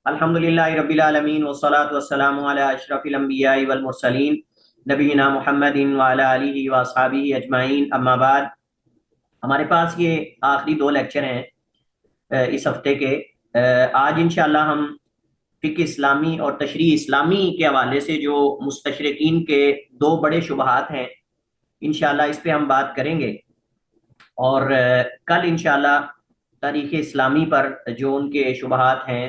الحمدللہ رب العالمین والصلاة والسلام علی اشرف الانبیاء والمرسلین نبینا محمد وعلی آلہ واصحابہ اجمعین، اما بعد۔ ہمارے پاس یہ آخری دو لیکچر ہیں اس ہفتے کے۔ آج انشاءاللہ ہم فقہ اسلامی اور تشریع اسلامی کے حوالے سے جو مستشرقین کے دو بڑے شبہات ہیں، انشاءاللہ اس پہ ہم بات کریں گے، اور کل انشاءاللہ تاریخ اسلامی پر جو ان کے شبہات ہیں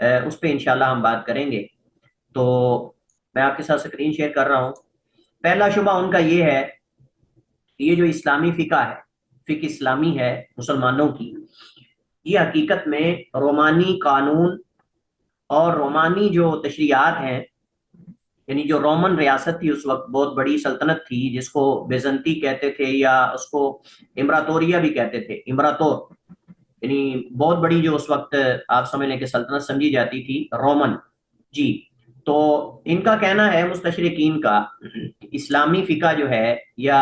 اس پہ انشاءاللہ ہم بات کریں گے۔ تو میں آپ کے ساتھ اسکرین شیئر کر رہا ہوں۔ پہلا شبہ ان کا یہ ہے، یہ جو اسلامی فقہ ہے، فقہ اسلامی ہے مسلمانوں کی، یہ حقیقت میں رومانی قانون اور رومانی جو تشریعات ہیں، یعنی جو رومن ریاست تھی اس وقت، بہت بڑی سلطنت تھی جس کو بیزنطی کہتے تھے یا اس کو امپراتوریا بھی کہتے تھے، امپراتور، یعنی بہت بڑی جو اس وقت آپ سمجھ لیں کہ سلطنت سمجھی جاتی تھی، رومن جی۔ تو ان کا کہنا ہے مستشرقین کا، اسلامی فقہ جو ہے یا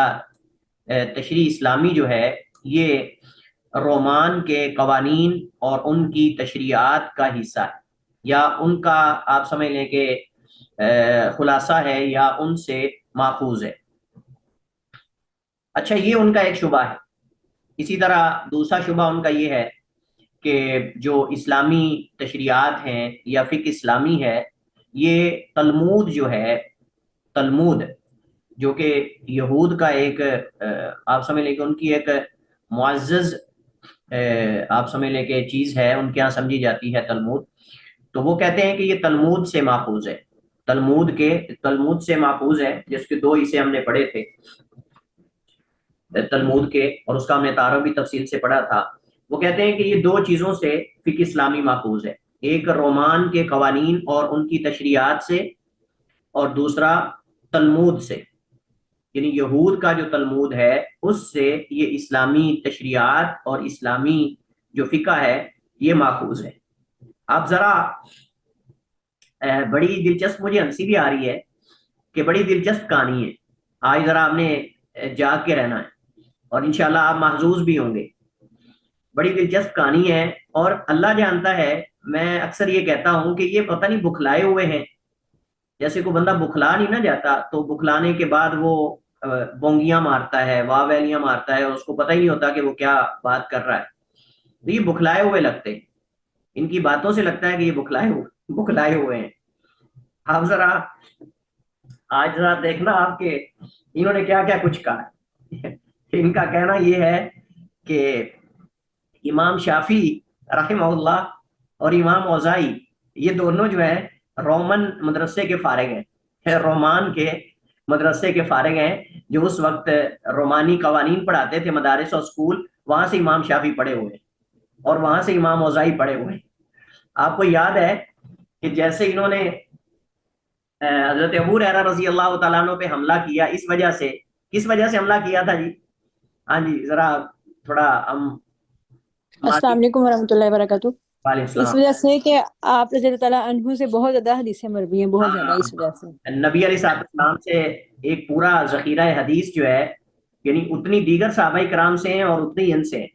تشریع اسلامی جو ہے، یہ رومان کے قوانین اور ان کی تشریعات کا حصہ ہے، یا ان کا آپ سمجھ لیں کہ خلاصہ ہے، یا ان سے ماخوذ ہے۔ اچھا، یہ ان کا ایک شبہ ہے۔ اسی طرح دوسرا شبہ ان کا یہ ہے کہ جو اسلامی تشریعات ہیں یا فقہ اسلامی ہے، یہ تلمود جو ہے، تلمود جو کہ یہود کا ایک آپ سمجھ لیں کہ ان کی ایک معزز آپ سمجھ لیں کہ چیز ہے، ان کے یہاں سمجھی جاتی ہے تلمود، تو وہ کہتے ہیں کہ یہ تلمود سے ماخوذ ہے، تلمود سے ماخوذ ہے، جس کے دو حصے ہم نے پڑھے تھے تلمود کے، اور اس کا ہم نے تعارف بھی تفصیل سے پڑھا تھا۔ وہ کہتے ہیں کہ یہ دو چیزوں سے فقہ اسلامی ماخوذ ہے، ایک رومان کے قوانین اور ان کی تشریعات سے، اور دوسرا تلمود سے، یعنی یہود کا جو تلمود ہے اس سے یہ اسلامی تشریعات اور اسلامی جو فقہ ہے یہ ماخوذ ہے۔ اب ذرا بڑی دلچسپ، مجھے ہنسی بھی آ رہی ہے کہ بڑی دلچسپ کہانی ہے۔ آج ذرا آپ نے جاگ کے رہنا ہے اور انشاءاللہ آپ محظوظ بھی ہوں گے۔ بڑی دلچسپ کہانی ہے، اور اللہ جانتا ہے، میں اکثر یہ کہتا ہوں کہ یہ پتہ نہیں بکھلائے ہوئے ہیں، جیسے کوئی بندہ بکھلا نہیں نہ جاتا تو بکھلانے کے بعد وہ بونگیاں مارتا ہے، واہ ویلیاں مارتا ہے، اور اس کو پتہ ہی نہیں ہوتا کہ وہ کیا بات کر رہا ہے۔ تو یہ بکھلائے ہوئے لگتے ہیں، ان کی باتوں سے لگتا ہے کہ یہ بکھلائے ہوئے ہیں۔ آپ ذرا آج ذرا دیکھنا آپ کے انہوں نے کیا کیا کچھ کہا۔ ان کا کہنا یہ ہے کہ امام شافعی رحمہ اللہ اور امام اوزاعی، یہ دونوں جو ہیں رومن مدرسے کے فارغ ہیں، رومان کے مدرسے کے فارغ ہیں، جو اس وقت رومانی قوانین پڑھاتے تھے مدارس اور اسکول، وہاں سے امام شافعی پڑھے ہوئے ہیں اور وہاں سے امام اوزاعی پڑھے ہوئے ہیں۔ آپ کو یاد ہے کہ جیسے انہوں نے حضرت ابو ہریرہ رضی اللہ تعالیٰ عنہ پہ حملہ کیا، اس وجہ سے، کس وجہ سے حملہ کیا تھا جی؟ ہاں جی، ذرا تھوڑا ہم السلام علیکم ورحمۃ اللہ وبرکاتہ۔ وعلیکم اس السلام۔ وجہ سے کہ آپ رضی اللہ تعالیٰ عنہ سے بہت زیادہ حدیثیں مروی ہیں، بہت زیادہ، اس وجہ سے نبی علیہ الصلوۃ والسلام سے ایک پورا ذخیرہ حدیث جو ہے، یعنی اتنی دیگر صحابہ کرام سے ہیں اور اتنی ان سے ہیں،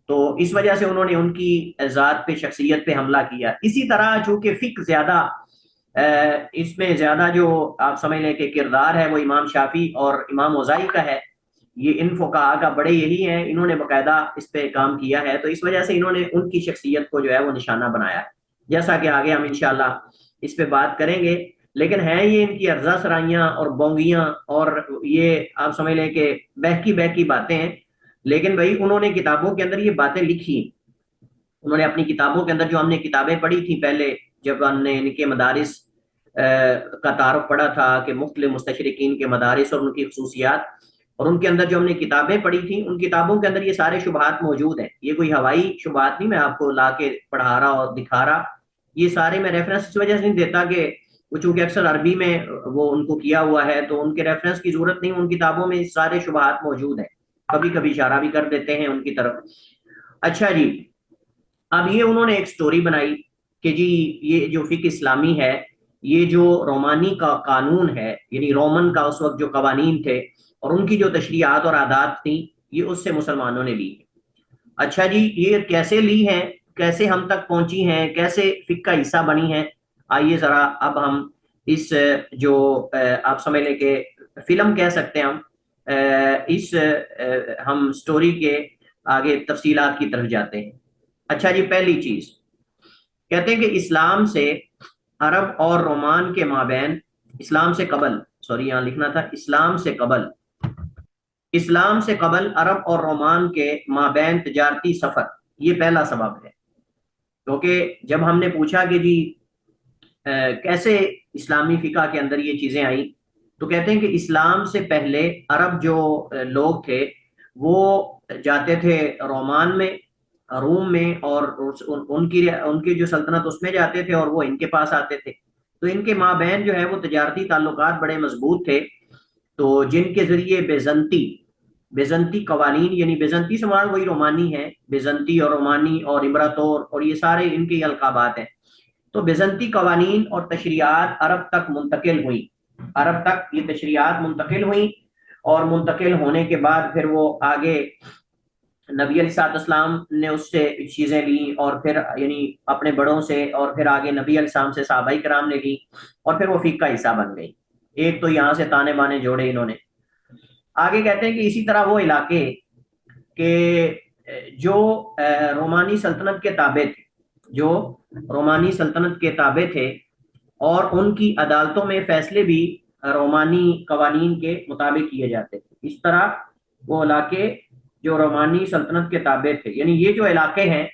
تو اس وجہ سے انہوں نے ان کی ذات پہ، شخصیت پہ حملہ کیا۔ اسی طرح چونکہ فقہ زیادہ اس میں زیادہ جو آپ سمجھ لیں کہ کردار ہے وہ امام شافعی اور امام اوزاعی کا ہے، یہ ان فقہاء کا بڑے یہی ہیں، انہوں نے باقاعدہ اس پہ کام کیا ہے، تو اس وجہ سے انہوں نے ان کی شخصیت کو جو ہے وہ نشانہ بنایا ہے، جیسا کہ آگے ہم انشاءاللہ اس پہ بات کریں گے۔ لیکن ہیں یہ ان کی ارزا سرائیاں اور بونگیاں، اور یہ آپ سمجھ لیں کہ بہکی باتیں ہیں، لیکن بھائی انہوں نے کتابوں کے اندر یہ باتیں لکھی، انہوں نے اپنی کتابوں کے اندر، جو ہم نے کتابیں پڑھی تھیں پہلے جب ہم نے ان کے مدارس کا تعارف پڑھا تھا کہ مختلف مستشرقین کے مدارس اور ان کی خصوصیات، اور ان کے اندر جو ہم نے کتابیں پڑھی تھیں، ان کتابوں کے اندر یہ سارے شبہات موجود ہیں۔ یہ کوئی ہوائی شبہات نہیں میں آپ کو لا کے پڑھا رہا اور دکھا رہا، یہ سارے میں ریفرنس اس وجہ سے نہیں دیتا کہ وہ چونکہ اکثر عربی میں وہ ان کو کیا ہوا ہے تو ان کے ریفرنس کی ضرورت نہیں، ان کتابوں میں سارے شبہات موجود ہیں، کبھی کبھی اشارہ بھی کر دیتے ہیں ان کی طرف۔ اچھا جی، اب یہ انہوں نے ایک سٹوری بنائی کہ جی یہ جو فقہ اسلامی ہے، یہ جو رومانی کا قانون ہے، یعنی رومن کا اس وقت جو قوانین تھے اور ان کی جو تشریعات اور عادات تھیں، یہ اس سے مسلمانوں نے لی۔ اچھا جی، یہ کیسے لی ہیں؟ کیسے ہم تک پہنچی ہیں، کیسے فقہ کا حصہ بنی ہیں، آئیے ذرا اب ہم اس جو آپ سمجھ لیں کہ فلم کہہ سکتے ہیں ہم، اس ہم سٹوری کے آگے تفصیلات کی طرف جاتے ہیں۔ اچھا جی، پہلی چیز کہتے ہیں کہ اسلام سے عرب اور رومان کے مابین، اسلام سے قبل، سوری یہاں لکھنا تھا اسلام سے قبل، اسلام سے قبل عرب اور رومان کے مابین تجارتی سفر، یہ پہلا سبب ہے۔ کیونکہ جب ہم نے پوچھا کہ جی کیسے اسلامی فقہ کے اندر یہ چیزیں آئیں، تو کہتے ہیں کہ اسلام سے پہلے عرب جو لوگ تھے وہ جاتے تھے رومان میں، روم میں، اور ان کی جو سلطنت اس میں جاتے تھے اور وہ ان کے پاس آتے تھے، تو ان کے مابین جو ہے وہ تجارتی تعلقات بڑے مضبوط تھے، تو جن کے ذریعے بیزنطی قوانین، یعنی بیزنطی سے مراد وہی رومانی ہے، بیزنطی اور رومانی اور امبراطور اور یہ سارے ان کے القابات ہیں، تو بیزنطی قوانین اور تشریعات عرب تک منتقل ہوئیں، عرب تک یہ تشریعات منتقل ہوئیں، اور منتقل ہونے کے بعد پھر وہ آگے نبی علیہ السلام نے اس سے چیزیں لیں، اور پھر یعنی اپنے بڑوں سے، اور پھر آگے نبی علیہ السلام سے صحابہ کرام نے لیں، اور پھر وہ فقہ کا حصہ بن گئی۔ ایک تو یہاں سے تانے بانے جوڑے انہوں نے۔ آگے کہتے ہیں کہ اسی طرح وہ علاقے کہ جو رومانی سلطنت کے تابع تھے، جو رومانی سلطنت کے تابع تھے، اور ان کی عدالتوں میں فیصلے بھی رومانی قوانین کے مطابق کیے جاتے تھے، اس طرح وہ علاقے جو رومانی سلطنت کے تابع تھے، یعنی یہ جو علاقے ہیں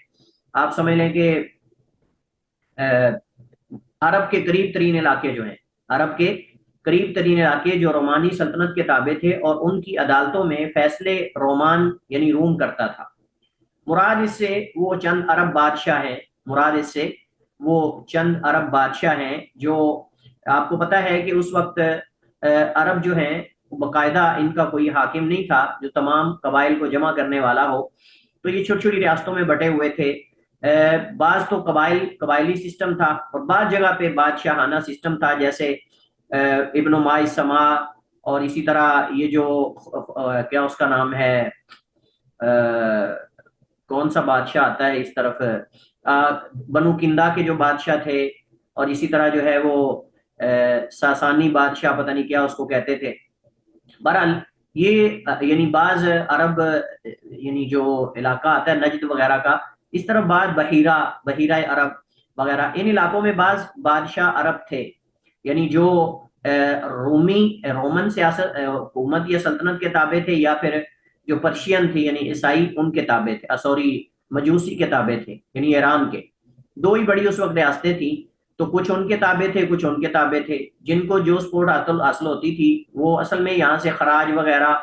آپ سمجھ لیں کہ عرب کے قریب ترین علاقے جو ہیں، عرب کے قریب ترین علاقے جو رومانی سلطنت کے تابع تھے، اور ان کی عدالتوں میں فیصلے رومان یعنی روم کرتا تھا۔ مراد اس سے وہ چند عرب بادشاہ ہیں، مراد اس سے وہ چند عرب بادشاہ ہیں جو آپ کو پتہ ہے کہ اس وقت عرب جو ہیں باقاعدہ ان کا کوئی حاکم نہیں تھا جو تمام قبائل کو جمع کرنے والا ہو، تو یہ چھوٹی چھوٹی ریاستوں میں بٹے ہوئے تھے۔ بعض تو قبائلی سسٹم تھا، اور بعض جگہ پہ بادشاہانہ سسٹم تھا، جیسے ابن مائی سما، اور اسی طرح یہ جو کیا اس کا نام ہے، کون سا بادشاہ آتا ہے اس طرف، بنو کندا کے جو بادشاہ تھے، اور اسی طرح جو ہے وہ ساسانی بادشاہ، پتہ نہیں کیا اس کو کہتے تھے۔ بہرحال یہ یعنی بعض عرب یعنی جو علاقہ آتا ہے نجد وغیرہ کا، اس طرف بعض بحیرہ عرب وغیرہ، ان علاقوں میں بعض بادشاہ عرب تھے، یعنی جو رومن سیاست حکومت یا سلطنت کے تابع تھے، یا پھر جو پرشین تھے یعنی عیسائی ان کے تابع تھے، سوری مجوسی کے تابع تھے، یعنی ایران کے دو ہی بڑی اس وقت ریاستیں تھیں، تو کچھ ان کے تابع تھے، کچھ ان کے تابع تھے، جن کو جو سپورٹ حاصل ہوتی تھی وہ اصل میں یہاں سے خراج وغیرہ،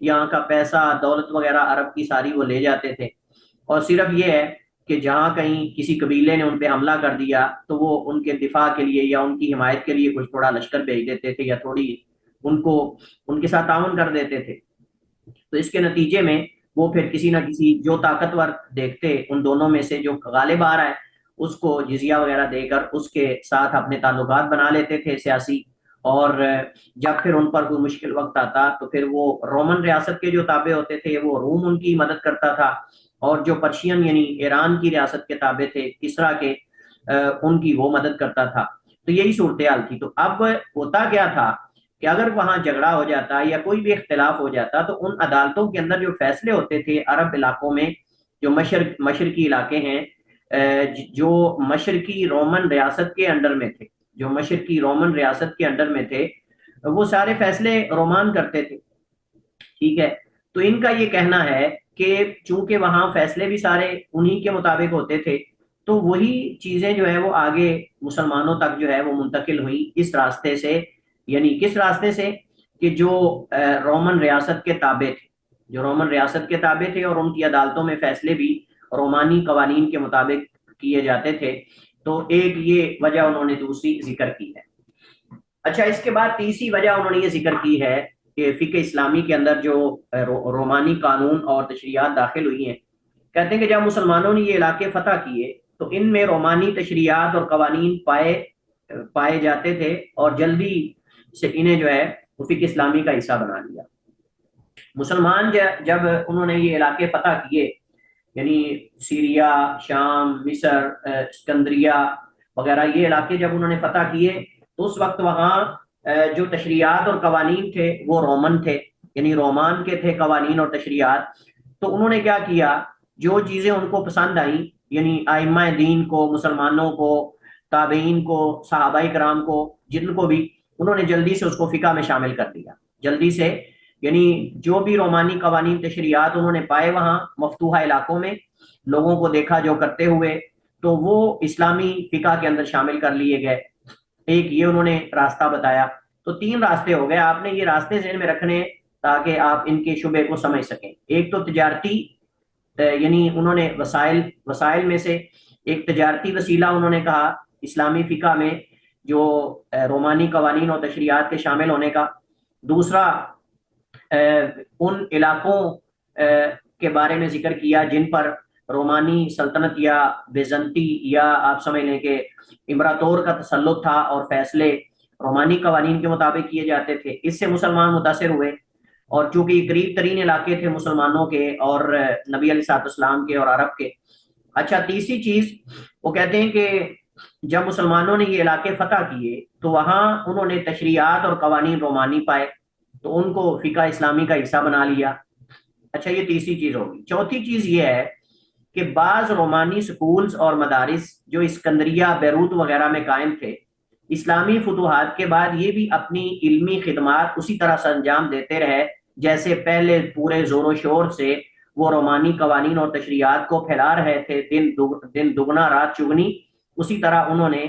یہاں کا پیسہ دولت وغیرہ عرب کی ساری وہ لے جاتے تھے، اور صرف یہ ہے کہ جہاں کہیں کسی قبیلے نے ان پہ حملہ کر دیا تو وہ ان کے دفاع کے لیے یا ان کی حمایت کے لیے کچھ تھوڑا لشکر بھیج دیتے تھے، یا تھوڑی ان کے ساتھ تعاون کر دیتے تھے، تو اس کے نتیجے میں وہ پھر کسی نہ کسی جو طاقتور دیکھتے ان دونوں میں سے جو غالب آ رہا ہے اس کو جزیہ وغیرہ دے کر اس کے ساتھ اپنے تعلقات بنا لیتے تھے سیاسی، اور جب پھر ان پر کوئی مشکل وقت آتا تو پھر وہ رومن ریاست کے جو تابع ہوتے تھے وہ روم ان کی مدد کرتا تھا، اور جو پرشین یعنی ایران کی ریاست کے تابع تھے کسرا کے، ان کی وہ مدد کرتا تھا۔ تو یہی صورتحال تھی۔ تو اب ہوتا کیا تھا کہ اگر وہاں جھگڑا ہو جاتا یا کوئی بھی اختلاف ہو جاتا تو ان عدالتوں کے اندر جو فیصلے ہوتے تھے عرب علاقوں میں، جو مشرقی علاقے ہیں، جو مشرقی رومن ریاست کے انڈر میں تھے، جو مشرقی رومن ریاست کے انڈر میں تھے، وہ سارے فیصلے رومان کرتے تھے، ٹھیک ہے۔ تو ان کا یہ کہنا ہے کہ چونکہ وہاں فیصلے بھی سارے انہی کے مطابق ہوتے تھے، تو وہی چیزیں جو ہے وہ آگے مسلمانوں تک جو ہے وہ منتقل ہوئی اس راستے سے، یعنی کس راستے سے کہ جو رومن ریاست کے تابع تھے، جو رومن ریاست کے تابع تھے، اور ان کی عدالتوں میں فیصلے بھی رومانی قوانین کے مطابق کیے جاتے تھے۔ تو ایک یہ وجہ انہوں نے دوسری ذکر کی ہے۔ اچھا، اس کے بعد تیسری وجہ انہوں نے یہ ذکر کی ہے کہ فقہ اسلامی کے اندر جو رومانی قانون اور تشریعات داخل ہوئی ہیں، کہتے ہیں کہ جب مسلمانوں نے یہ علاقے فتح کیے تو ان میں رومانی تشریعات اور قوانین پائے جاتے تھے، اور جلدی سے انہیں جو ہے وہ فقہ اسلامی کا حصہ بنا لیا۔ مسلمان جب انہوں نے یہ علاقے فتح کیے یعنی سیریا، شام، مصر، اسکندریہ وغیرہ یہ علاقے جب انہوں نے فتح کیے تو اس وقت وہاں جو تشریعات اور قوانین تھے وہ رومن تھے، یعنی رومان کے تھے قوانین اور تشریعات۔ تو انہوں نے کیا کیا، جو چیزیں ان کو پسند آئیں، یعنی ائمہ دین کو، مسلمانوں کو، تابعین کو، صحابہ کرام کو، جن کو بھی، انہوں نے جلدی سے اس کو فقہ میں شامل کر دیا جلدی سے۔ یعنی جو بھی رومانی قوانین تشریعات انہوں نے پائے وہاں مفتوحہ علاقوں میں، لوگوں کو دیکھا جو کرتے ہوئے، تو وہ اسلامی فقہ کے اندر شامل کر لیے گئے۔ ایک یہ انہوں نے راستہ بتایا۔ تو 3 راستے ہو گئے، آپ نے یہ راستے ذہن میں رکھنے تاکہ آپ ان کے شبے کو سمجھ سکیں۔ ایک تو تجارتی، یعنی انہوں نے وسائل میں سے ایک تجارتی وسیلہ انہوں نے کہا اسلامی فقہ میں جو رومانی قوانین اور تشریعات کے شامل ہونے کا۔ دوسرا ان علاقوں کے بارے میں ذکر کیا جن پر رومانی سلطنت یا بیزنطی یا آپ سمجھ لیں کہ امپراتور کا تسلط تھا اور فیصلے رومانی قوانین کے مطابق کیے جاتے تھے، اس سے مسلمان متاثر ہوئے، اور چونکہ یہ قریب ترین علاقے تھے مسلمانوں کے اور نبی علیہ الصلوۃ والسلام کے اور عرب کے۔ اچھا، تیسری چیز وہ کہتے ہیں کہ جب مسلمانوں نے یہ علاقے فتح کیے تو وہاں انہوں نے تشریعات اور قوانین رومانی پائے تو ان کو فقہ اسلامی کا حصہ بنا لیا۔ اچھا، یہ تیسری چیز ہوگی۔ چوتھی چیز یہ ہے کہ بعض رومانی سکولز اور مدارس جو اسکندریہ، بیروت وغیرہ میں قائم تھے، اسلامی فتوحات کے بعد یہ بھی اپنی علمی خدمات اسی طرح سے انجام دیتے رہے جیسے پہلے پورے زور و شور سے وہ رومانی قوانین اور تشریعات کو پھیلا رہے تھے، دن دگنا رات چگنی۔ اسی طرح انہوں نے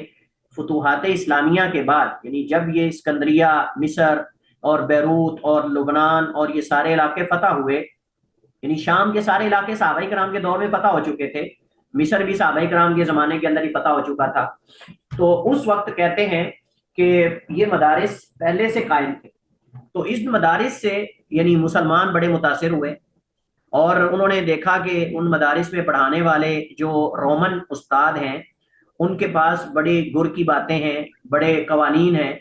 فتوحات اسلامیہ کے بعد، یعنی جب یہ اسکندریہ، مصر اور بیروت اور لبنان اور یہ سارے علاقے فتح ہوئے، یعنی شام کے سارے علاقے صحابہ کرام کے دور میں فتح ہو چکے تھے، مصر بھی صحابہ کرام کے زمانے کے اندر ہی فتح ہو چکا تھا، تو اس وقت کہتے ہیں کہ یہ مدارس پہلے سے قائم تھے۔ تو اس مدارس سے یعنی مسلمان بڑے متاثر ہوئے، اور انہوں نے دیکھا کہ ان مدارس میں پڑھانے والے جو رومن استاد ہیں ان کے پاس بڑے گر کی باتیں ہیں، بڑے قوانین ہیں،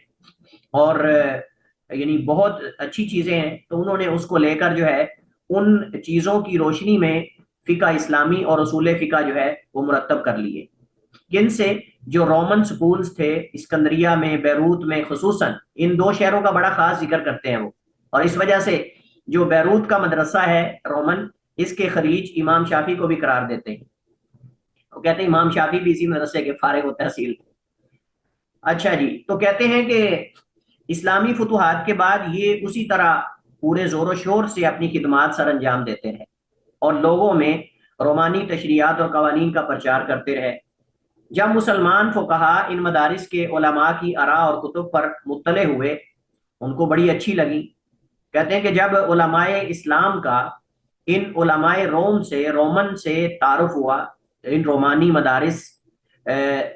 اور یعنی بہت اچھی چیزیں ہیں۔ تو انہوں نے اس کو لے کر جو ہے ان چیزوں کی روشنی میں فقہ اسلامی اور اصول فقہ جو ہے وہ مرتب کر لیے۔ جن سے جو رومن سکولز تھے اسکندریہ میں، بیروت میں، خصوصاً ان 2 شہروں کا بڑا خاص ذکر کرتے ہیں وہ، اور اس وجہ سے جو بیروت کا مدرسہ ہے رومن، اس کے خریج امام شافعی کو بھی قرار دیتے ہیں، وہ کہتے ہیں امام شافعی بھی اسی مدرسے کے فارغ و تحصیل۔ اچھا جی، تو کہتے ہیں کہ اسلامی فتوحات کے بعد یہ اسی طرح پورے زور و شور سے اپنی خدمات سر انجام دیتے رہے اور لوگوں میں رومانی تشریعات اور قوانین کا پرچار کرتے رہے۔ جب مسلمان فقہا ان مدارس کے علماء کی آراء اور کتب پر مطلع ہوئے، ان کو بڑی اچھی لگی۔ کہتے ہیں کہ جب علماء اسلام کا ان علماء رومن سے تعارف ہوا، ان رومانی مدارس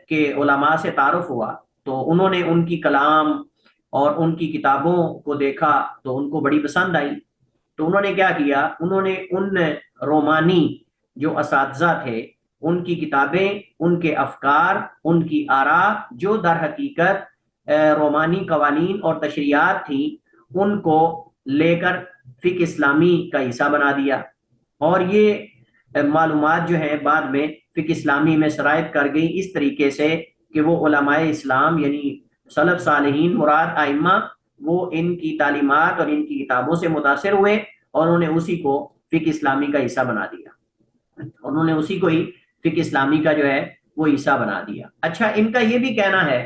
کے علماء سے تعارف ہوا، تو انہوں نے ان کی کلام اور ان کی کتابوں کو دیکھا تو ان کو بڑی پسند آئی۔ تو انہوں نے کیا کیا، انہوں نے ان رومانی جو اساتذہ تھے ان کی کتابیں، ان کے افکار، ان کی آراء جو در حقیقت رومانی قوانین اور تشریعات تھیں، ان کو لے کر فقہ اسلامی کا حصہ بنا دیا، اور یہ معلومات جو ہیں بعد میں فقہ اسلامی میں سرایت کر گئی اس طریقے سے کہ وہ علماء اسلام یعنی سلف صالحین مراد ائمہ، وہ ان کی تعلیمات اور ان کی کتابوں سے متاثر ہوئے اور انہوں نے اسی کو فقہ اسلامی کا حصہ بنا دیا، انہوں نے اسی کو ہی فقہ اسلامی کا جو ہے وہ حصہ بنا دیا۔ اچھا، ان کا یہ بھی کہنا ہے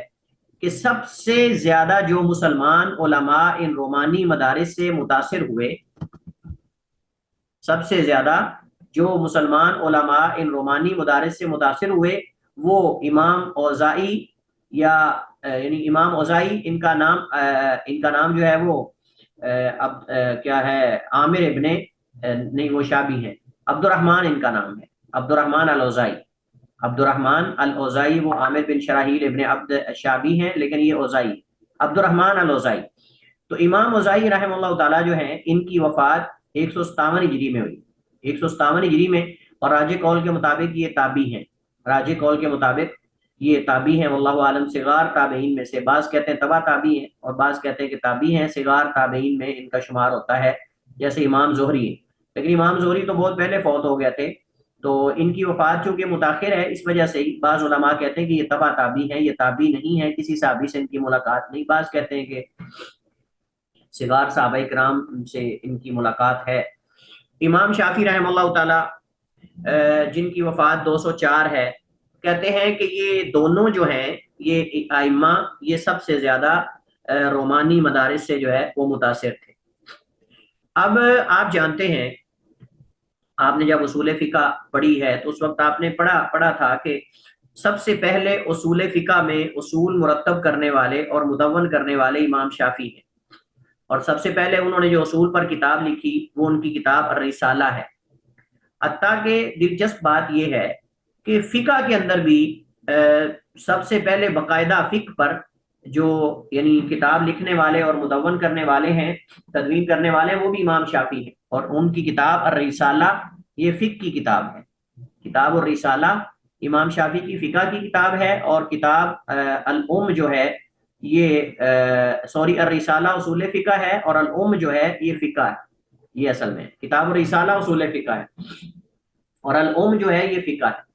کہ سب سے زیادہ جو مسلمان علماء ان رومانی مدارس سے متاثر ہوئے، سب سے زیادہ جو مسلمان علماء ان رومانی مدارس سے متاثر ہوئے وہ امام اوزاعی، یا یعنی امام اوزاعی ان کا نام جو ہے وہ اب کیا ہے، عامر ابن نہیں، وہ شابی ہیں، عبد الرحمن ان کا نام ہے، عبد الرحمن الاوزاعی۔ عبد الرحمن الاوزاعی وہ عامر بن شراحیل ابن عبد شابی ہیں، لیکن یہ اوزاعی، عبد الرحمن الاوزاعی۔ تو امام اوزاعی رحمہ اللہ تعالیٰ جو ہیں ان کی وفات 157 ہجری میں ہوئی، 157 ہجری میں، اور راجح قول کے مطابق یہ تابعی ہیں، راجح قول کے مطابق یہ تابعی ہیں، واللہ عالم، صغار تابعین میں سے، بعض کہتے ہیں تبع تابعی ہیں اور بعض کہتے ہیں کہ تابعی ہیں، صغار تابعین میں ان کا شمار ہوتا ہے، جیسے امام زہری ہے، لیکن امام زہری تو بہت پہلے فوت ہو گئے تھے، تو ان کی وفات چونکہ متاخر ہے، اس وجہ سے ہی بعض علماء کہتے ہیں کہ یہ تبع تابعی ہیں، یہ تابعی نہیں ہے، کسی صحابی سے ان کی ملاقات نہیں. بعض کہتے ہیں کہ صغار صحابہ کرام سے ان کی ملاقات ہے. امام شافعی رحمہ اللہ تعالی جن کی وفات 204 ہے، کہتے ہیں کہ یہ دونوں جو ہیں، یہ ائمہ، یہ سب سے زیادہ رومانی مدارس سے جو ہے وہ متاثر تھے. اب آپ جانتے ہیں، آپ نے جب اصول فقہ پڑھی ہے تو اس وقت آپ نے پڑھا تھا کہ سب سے پہلے اصول فقہ میں اصول مرتب کرنے والے اور مدون کرنے والے امام شافعی ہیں، اور سب سے پہلے انہوں نے جو اصول پر کتاب لکھی وہ ان کی کتاب الرسالہ ہے. حتیٰ کہ دلچسپ بات یہ ہے کہ فقہ کے اندر بھی سب سے پہلے باقاعدہ فقہ پر جو یعنی کتاب لکھنے والے اور مدون کرنے والے ہیں، تدوین کرنے والے ہیں، وہ بھی امام شافعی ہیں، اور ان کی کتاب الرسالہ یہ فقہ کی کتاب ہے. کتاب الرسالہ امام شافعی کی فقہ کی کتاب ہے، اور کتاب الام جو ہے یہ الرسالہ اصول فقہ ہے، اور الام جو ہے یہ فقہ ہے. یہ اصل میں کتاب الرسالہ اصول فقہ ہے اور الام جو ہے یہ فقہ ہے.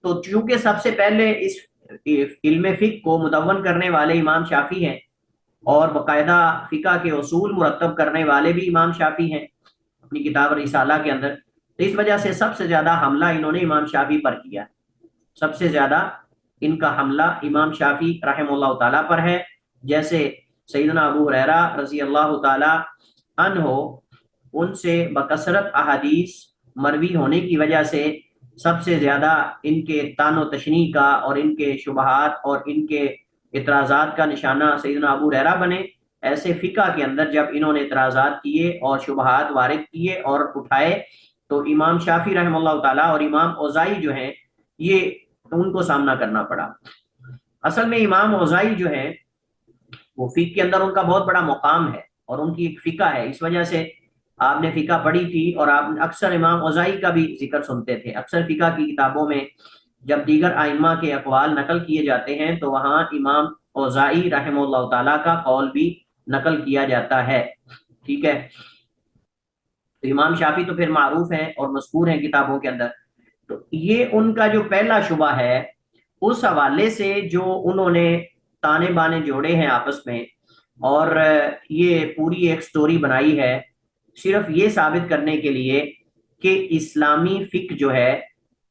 تو چونکہ سب سے پہلے اس علم فقہ کو مدون کرنے والے امام شافعی ہیں، اور باقاعدہ فقہ کے اصول مرتب کرنے والے بھی امام شافعی ہیں اپنی کتاب الرسالہ کے اندر، تو اس وجہ سے سب سے زیادہ حملہ انہوں نے امام شافعی پر کیا. سب سے زیادہ ان کا حملہ امام شافعی رحمہ اللہ تعالیٰ پر ہے. جیسے سیدنا ابو ہریرہ رضی اللہ تعالیٰ عنہ، ان سے بکثرت احادیث مروی ہونے کی وجہ سے سب سے زیادہ ان کے طعن و تشنیع کا اور ان کے شبہات اور ان کے اعتراضات کا نشانہ سیدنا ابو ہریرہ بنے. ایسے فقہ کے اندر جب انہوں نے اعتراضات کیے اور شبہات وارد کیے اور اٹھائے، تو امام شافعی رحمہ اللہ تعالیٰ اور امام اوزاعی جو ہیں یہ ان کو سامنا کرنا پڑا. اصل میں امام اوزاعی جو ہے وہ فقہ کے اندر ان کا بہت بڑا مقام ہے اور ان کی ایک فقہ ہے. اس وجہ سے آپ نے فقہ پڑھی تھی اور آپ اکثر امام اوزاعی کا بھی ذکر سنتے تھے. اکثر فقہ کی کتابوں میں جب دیگر ائمہ کے اقوال نقل کیے جاتے ہیں تو وہاں امام اوزاعی رحمہ اللہ تعالیٰ کا قول بھی نقل کیا جاتا ہے. ٹھیک ہے، تو امام شافعی تو پھر معروف ہیں اور مذکور ہیں کتابوں کے اندر. تو یہ ان کا جو پہلا شبہ ہے، اس حوالے سے جو انہوں نے تانے بانے جوڑے ہیں آپس میں، اور یہ پوری ایک سٹوری بنائی ہے صرف یہ ثابت کرنے کے لیے کہ اسلامی فقہ جو ہے،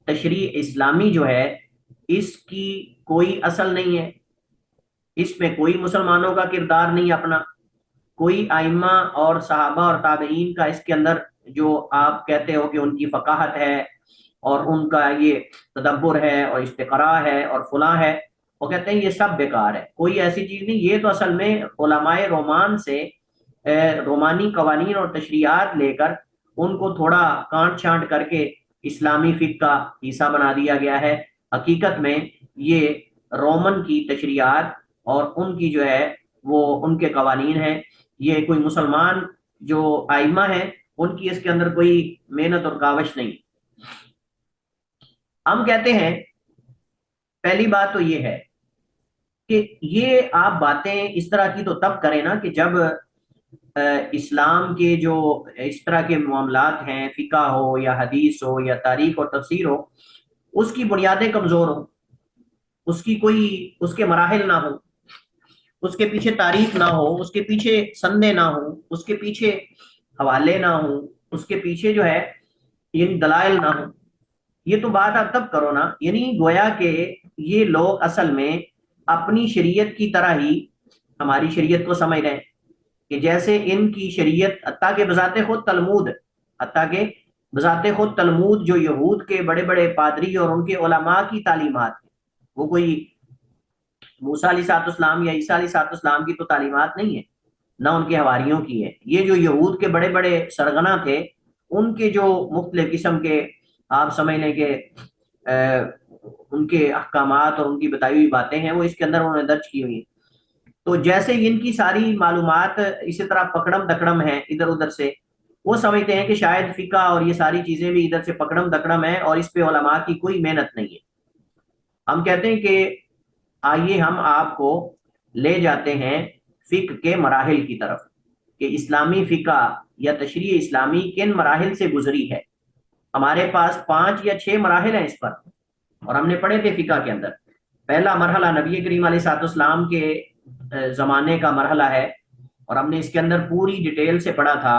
تشریع اسلامی جو ہے، اس کی کوئی اصل نہیں ہے، اس میں کوئی مسلمانوں کا کردار نہیں اپنا، کوئی ائمہ اور صحابہ اور تابعین کا اس کے اندر جو آپ کہتے ہو کہ ان کی فقاہت ہے اور ان کا یہ تدبر ہے اور استقراء ہے اور فلاں ہے، وہ کہتے ہیں یہ سب بیکار ہے، کوئی ایسی چیز نہیں. یہ تو اصل میں علماء رومان سے رومانی قوانین اور تشریعات لے کر ان کو تھوڑا کانٹ چھانٹ کر کے اسلامی فقہ کا حصہ بنا دیا گیا ہے. حقیقت میں یہ رومن کی تشریعات اور ان کی جو ہے وہ ان کے قوانین ہیں. یہ کوئی مسلمان جو ائمہ ہیں ان کی اس کے اندر کوئی محنت اور کاوش نہیں. ہم کہتے ہیں پہلی بات تو یہ ہے کہ یہ آپ باتیں اس طرح کی تو تب کریں نا کہ جب اسلام کے جو اس طرح کے معاملات ہیں، فقہ ہو یا حدیث ہو یا تاریخ اور تفسیر ہو، اس کی بنیادیں کمزور ہوں، اس کی کوئی اس کے مراحل نہ ہوں، اس کے پیچھے تاریخ نہ ہو، اس کے پیچھے سندیں نہ ہوں، اس کے پیچھے حوالے نہ ہوں، اس کے پیچھے جو ہے یعنی دلائل نہ ہوں. یہ تو بات آپ تب کرو نا، یعنی گویا کہ یہ لوگ اصل میں اپنی شریعت کی طرح ہی ہماری شریعت کو سمجھ رہے ہیں کہ جیسے ان کی شریعت، حتیٰ کہ بذات خود تلمود جو یہود کے بڑے بڑے پادری اور ان کے علماء کی تعلیمات ہیں، وہ کوئی موسیٰ علیہ الصلوۃ والسلام یا عیسیٰ علیہ الصلوۃ والسلام کی تو تعلیمات نہیں ہے، نہ ان کے حواریوں کی ہے. یہ جو یہود کے بڑے بڑے سرغنہ تھے، ان کے جو مختلف قسم کے آپ سمجھ لیں کہ ان کے احکامات اور ان کی بتائی ہوئی باتیں ہیں، وہ اس کے اندر انہوں نے درج کی ہوئی ہیں. تو جیسے ان کی ساری معلومات اسی طرح پکڑم دکڑم ہیں ادھر ادھر سے، وہ سمجھتے ہیں کہ شاید فقہ اور یہ ساری چیزیں بھی ادھر سے پکڑم دکڑم ہیں اور اس پہ علماء کی کوئی محنت نہیں ہے. ہم کہتے ہیں کہ آئیے ہم آپ کو لے جاتے ہیں فقہ کے مراحل کی طرف کہ اسلامی فقہ یا تشریع اسلامی کن مراحل سے گزری ہے. ہمارے پاس 5 یا 6 مراحل ہیں اس پر، اور ہم نے پڑھے تھے فقہ کے اندر۔ پہلا مرحلہ نبی کریم علیہ الصلوۃ والسلام کے زمانے کا مرحلہ ہے، اور ہم نے اس کے اندر پوری ڈیٹیل سے پڑھا تھا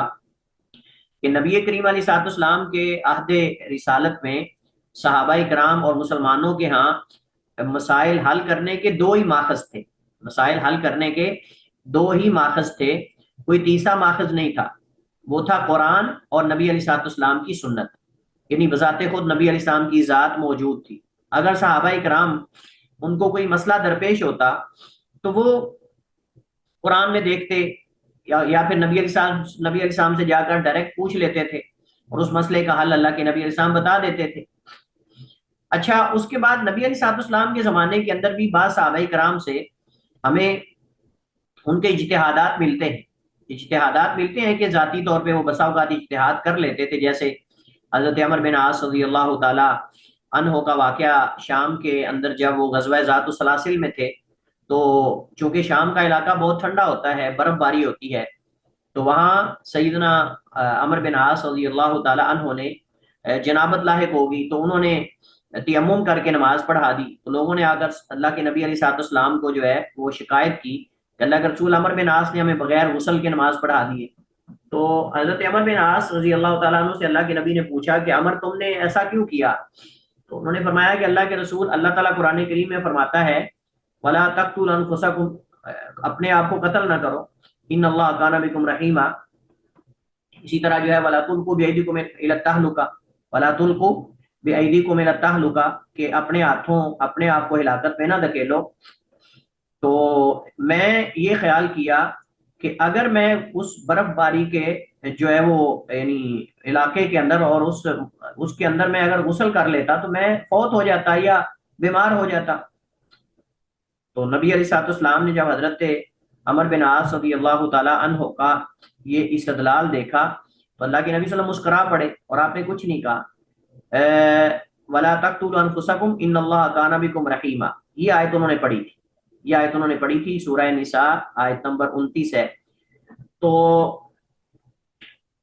کہ نبی کریم علیہ الصلوۃ والسلام کے عہد رسالت میں صحابہ کرام اور مسلمانوں کے ہاں مسائل حل کرنے کے 2 ہی ماخذ تھے، مسائل حل کرنے کے 2 ہی ماخذ تھے، کوئی تیسرا ماخذ نہیں تھا۔ وہ تھا قرآن اور نبی علیہ الصلوۃ والسلام کی سنت، یعنی بذات خود نبی علیہ السلام کی ذات موجود تھی۔ اگر صحابہ کرام ان کو کوئی مسئلہ درپیش ہوتا تو وہ قرآن میں دیکھتے یا پھر نبی علیہ السلام سے جا کر ڈائریکٹ پوچھ لیتے تھے، اور اس مسئلے کا حل اللہ کے نبی علیہ السلام بتا دیتے تھے۔ اچھا، اس کے بعد نبی علیہ الصلوۃ والسلام کے زمانے کے اندر بھی بعض صحابہ کرام سے ہمیں ان کے اجتہادات ملتے ہیں، اجتہادات ملتے ہیں کہ ذاتی طور پہ وہ بسا اوقات اجتہاد کر لیتے تھے، جیسے حضرت عمر بن عاص رضی اللہ تعالی عنہ کا واقعہ شام کے اندر جب وہ غزوہ ذات السلاسل میں تھے، تو چونکہ شام کا علاقہ بہت ٹھنڈا ہوتا ہے، برف باری ہوتی ہے، تو وہاں سیدنا عمر بن عاص رضی اللہ تعالی عنہ نے جنابت لاحق ہوگی، تو انہوں نے تیمم کر کے نماز پڑھا دی۔ تو لوگوں نے آ کر اللہ کے نبی علیہ الصلوۃ والسلام کو جو ہے وہ شکایت کی کہ اللہ کے رسول، عمر بن عاص نے ہمیں بغیر غسل کے نماز پڑھا دی ہے۔ تو حضرت عمر بن عاص رضی اللہ تعالیٰ عنہ سے اللہ کے نبی نے پوچھا کہ عمر تم نے ایسا کیوں کیا؟ تو انہوں نے فرمایا کہ اللہ کے رسول، اللہ تعالیٰ قرآن کریم میں فرماتا ہے وَلَا تَقْتُلُوا أَنفُسَكُمْ، اپنے آپ کو قتل نہ کرو، ان اللہ کان بکم رحیما۔ اسی طرح جو ہے وَلَا تُلْقُوا بِأَيْدِيكُمْ إِلَى التَّهْلُكَةِ وَلَا تُلْقُوا بِأَيْدِيكُمْ إِلَى التَّهْلُكَةِ، کہ اپنے ہاتھوں اپنے آپ کو ہلاکت میں نہ دھکیلو۔ تو میں یہ خیال کیا کہ اگر میں اس برف باری کے جو ہے وہ یعنی علاقے کے اندر اور اس کے اندر میں اگر غسل کر لیتا تو میں فوت ہو جاتا یا بیمار ہو جاتا۔ تو نبی علیہ الصلوۃ والسلام نے جب حضرت عمر بن عاص رضی اللہ تعالی عنہ کا یہ استدلال دیکھا تو اللہ کے نبی صلی اللہ علیہ وسلم مسکرا پڑے، اور آپ نے کچھ نہیں کہا۔ وَلَا تَقْتُلُوا أَنفُسَكُمْ إِنَّ اللَّهَ كَانَ بِكُمْ رَحِيمًا، یہ آیت انہوں نے پڑھی تھی، یہ آیت انہوں نے پڑھی تھی، سورہ نساء آیت نمبر 29 ہے۔ تو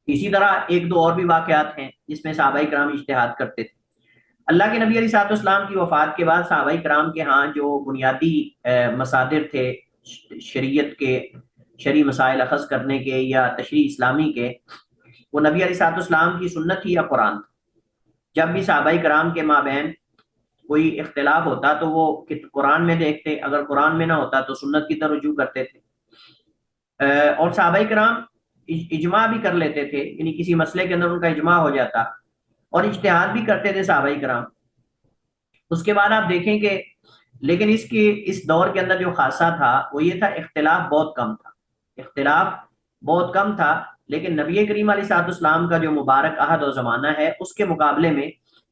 اسی طرح ایک دو اور بھی واقعات ہیں جس میں صحابہ کرام اجتہاد کرتے تھے۔ اللہ کے نبی علیہ الصلوۃ والسلام کی وفات کے بعد صحابہ کرام کے ہاں جو بنیادی مصادر تھے شریعت کے، شرعی مسائل اخذ کرنے کے یا تشریع اسلامی کے، وہ نبی علیہ الصلوۃ والسلام کی سنت تھی یا قرآن تھا۔ جب بھی صحابہ کرام کے مابین کوئی اختلاف ہوتا تو وہ قرآن میں دیکھتے، اگر قرآن میں نہ ہوتا تو سنت کی طرف رجوع کرتے تھے۔ اور صحابہ کرام اجماع بھی کر لیتے تھے، یعنی کسی مسئلے کے اندر ان کا اجماع ہو جاتا، اور اجتہاد بھی کرتے تھے صحابہ کرام۔ اس کے بعد آپ دیکھیں کہ لیکن اس دور کے اندر جو خاصہ تھا وہ یہ تھا، اختلاف بہت کم تھا، اختلاف بہت کم تھا، لیکن نبی کریم علیہ الصلوۃ والسلام کا جو مبارک عہد اور زمانہ ہے اس کے مقابلے میں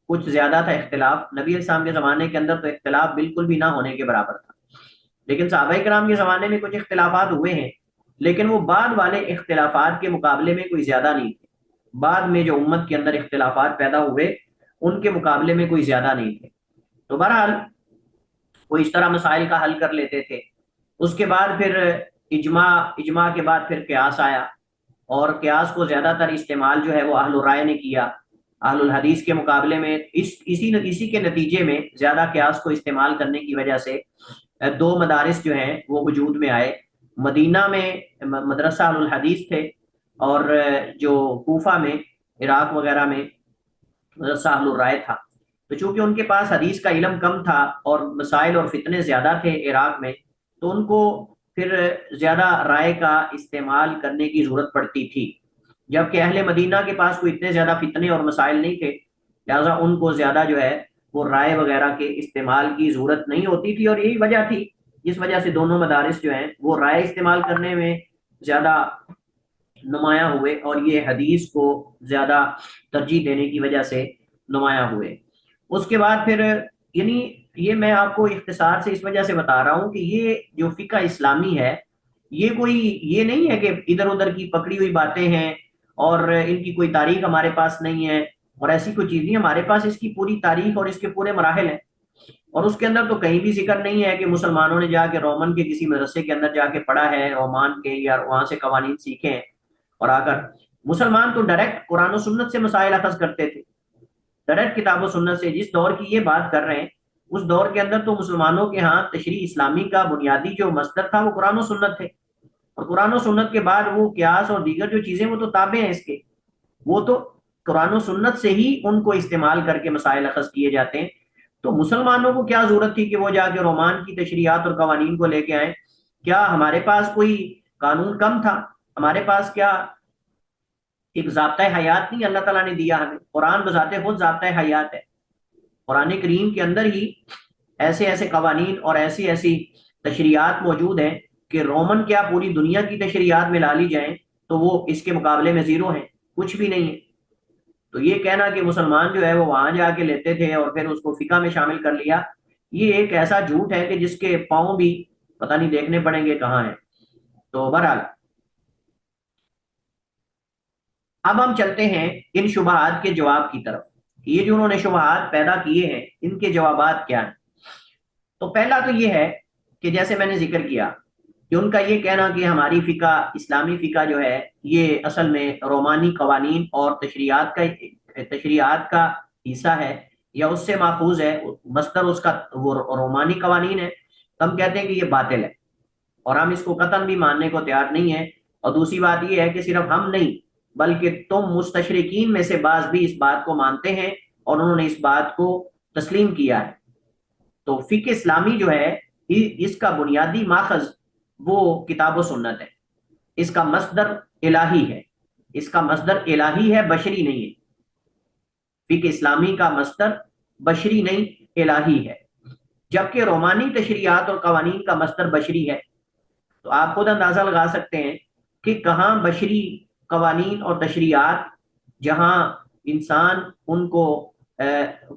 کچھ زیادہ تھا اختلاف۔ نبی علیہ السلام کے زمانے کے اندر تو اختلاف بالکل بھی نہ ہونے کے برابر تھا، لیکن صحابہ کرام کے زمانے میں کچھ اختلافات ہوئے ہیں، لیکن وہ بعد والے اختلافات کے مقابلے میں کوئی زیادہ نہیں تھے۔ بعد میں جو امت کے اندر اختلافات پیدا ہوئے ان کے مقابلے میں کوئی زیادہ نہیں تھے۔ تو بہرحال وہ اس طرح مسائل کا حل کر لیتے تھے۔ اس کے بعد پھر اجماع کے بعد پھر قیاس آیا، اور قیاس کو زیادہ تر استعمال جو ہے وہ اہل الرائے نے کیا، اہل الحدیث کے مقابلے میں اسی کے نتیجے میں زیادہ قیاس کو استعمال کرنے کی وجہ سے 2 مدارس جو ہیں وہ وجود میں آئے۔ مدینہ میں مدرسہ اہل الحدیث تھے، اور جو کوفہ میں عراق وغیرہ میں مدرسہ اہل الرائے تھا۔ تو چونکہ ان کے پاس حدیث کا علم کم تھا اور مسائل اور فتنے زیادہ تھے عراق میں، تو ان کو پھر زیادہ رائے کا استعمال کرنے کی ضرورت پڑتی تھی، جبکہ اہل مدینہ کے پاس کوئی اتنے زیادہ فتنے اور مسائل نہیں تھے، لہٰذا ان کو زیادہ جو ہے وہ رائے وغیرہ کے استعمال کی ضرورت نہیں ہوتی تھی۔ اور یہی وجہ تھی جس وجہ سے دونوں مدارس جو ہیں وہ رائے استعمال کرنے میں زیادہ نمایاں ہوئے، اور یہ حدیث کو زیادہ ترجیح دینے کی وجہ سے نمایاں ہوئے۔ اس کے بعد پھر یعنی یہ میں آپ کو اختصار سے اس وجہ سے بتا رہا ہوں کہ یہ جو فقہ اسلامی ہے یہ کوئی یہ نہیں ہے کہ ادھر ادھر کی پکڑی ہوئی باتیں ہیں اور ان کی کوئی تاریخ ہمارے پاس نہیں ہے، اور ایسی کوئی چیز نہیں، ہمارے پاس اس کی پوری تاریخ اور اس کے پورے مراحل ہیں۔ اور اس کے اندر تو کہیں بھی ذکر نہیں ہے کہ مسلمانوں نے جا کے رومن کے کسی مدرسے کے اندر جا کے پڑھا ہے، رومان کے، یا وہاں سے قوانین سیکھے ہیں اور آ کر۔ مسلمان تو ڈائریکٹ قرآن و سنت سے مسائل اخذ کرتے تھے، ڈائریکٹ کتاب و سنت سے جس دور کی یہ بات کر رہے ہیں اس دور کے اندر تو مسلمانوں کے ہاں تشریع اسلامی کا بنیادی جو مصدر تھا وہ قرآن و سنت تھے، اور قرآن و سنت کے بعد وہ قیاس اور دیگر جو چیزیں وہ تو تابع ہیں اس کے، وہ تو قرآن و سنت سے ہی ان کو استعمال کر کے مسائل اخذ کیے جاتے ہیں۔ تو مسلمانوں کو کیا ضرورت تھی کہ وہ جا کے رومان کی تشریعات اور قوانین کو لے کے آئیں؟ کیا ہمارے پاس کوئی قانون کم تھا؟ ہمارے پاس کیا ایک ضابطۂ حیات نہیں اللہ تعالیٰ نے دیا ہمیں؟ قرآن بذات خود ضابطۂ حیات ہے، قرآن کریم کے اندر ہی ایسے ایسے قوانین اور ایسی ایسی تشریعات موجود ہیں کہ رومن کیا پوری دنیا کی تشریعات ملا لی جائیں تو وہ اس کے مقابلے میں زیرو ہیں، کچھ بھی نہیں ہے۔ تو یہ کہنا کہ مسلمان جو ہے وہ وہاں جا کے لیتے تھے اور پھر اس کو فقہ میں شامل کر لیا، یہ ایک ایسا جھوٹ ہے کہ جس کے پاؤں بھی پتہ نہیں دیکھنے پڑیں گے کہاں ہیں۔ تو بہرحال اب ہم چلتے ہیں ان شبہات کے جواب کی طرف، یہ جو انہوں نے شبہات پیدا کیے ہیں ان کے جوابات کیا ہیں۔ تو پہلا تو یہ ہے کہ جیسے میں نے ذکر کیا کہ ان کا یہ کہنا کہ ہماری فقہ، اسلامی فقہ جو ہے یہ اصل میں رومانی قوانین اور تشریعات کا حصہ ہے یا اس سے ماخوذ ہے، مصدر اس کا وہ رومانی قوانین ہے۔ ہم کہتے ہیں کہ یہ باطل ہے اور ہم اس کو قطعاً بھی ماننے کو تیار نہیں ہیں۔ اور دوسری بات یہ ہے کہ صرف ہم نہیں بلکہ تم مستشرقین میں سے بعض بھی اس بات کو مانتے ہیں اور انہوں نے اس بات کو تسلیم کیا ہے۔ تو فقہ اسلامی جو ہے اس کا بنیادی ماخذ وہ کتاب و سنت ہے، اس کا مصدر الہی ہے، اس کا مصدر الہی ہے، بشری نہیں ہے۔ فقہ اسلامی کا مصدر بشری نہیں الہی ہے، جبکہ رومانی تشریعات اور قوانین کا مصدر بشری ہے۔ تو آپ خود اندازہ لگا سکتے ہیں کہ کہاں بشری قوانین اور تشریعات جہاں انسان ان کو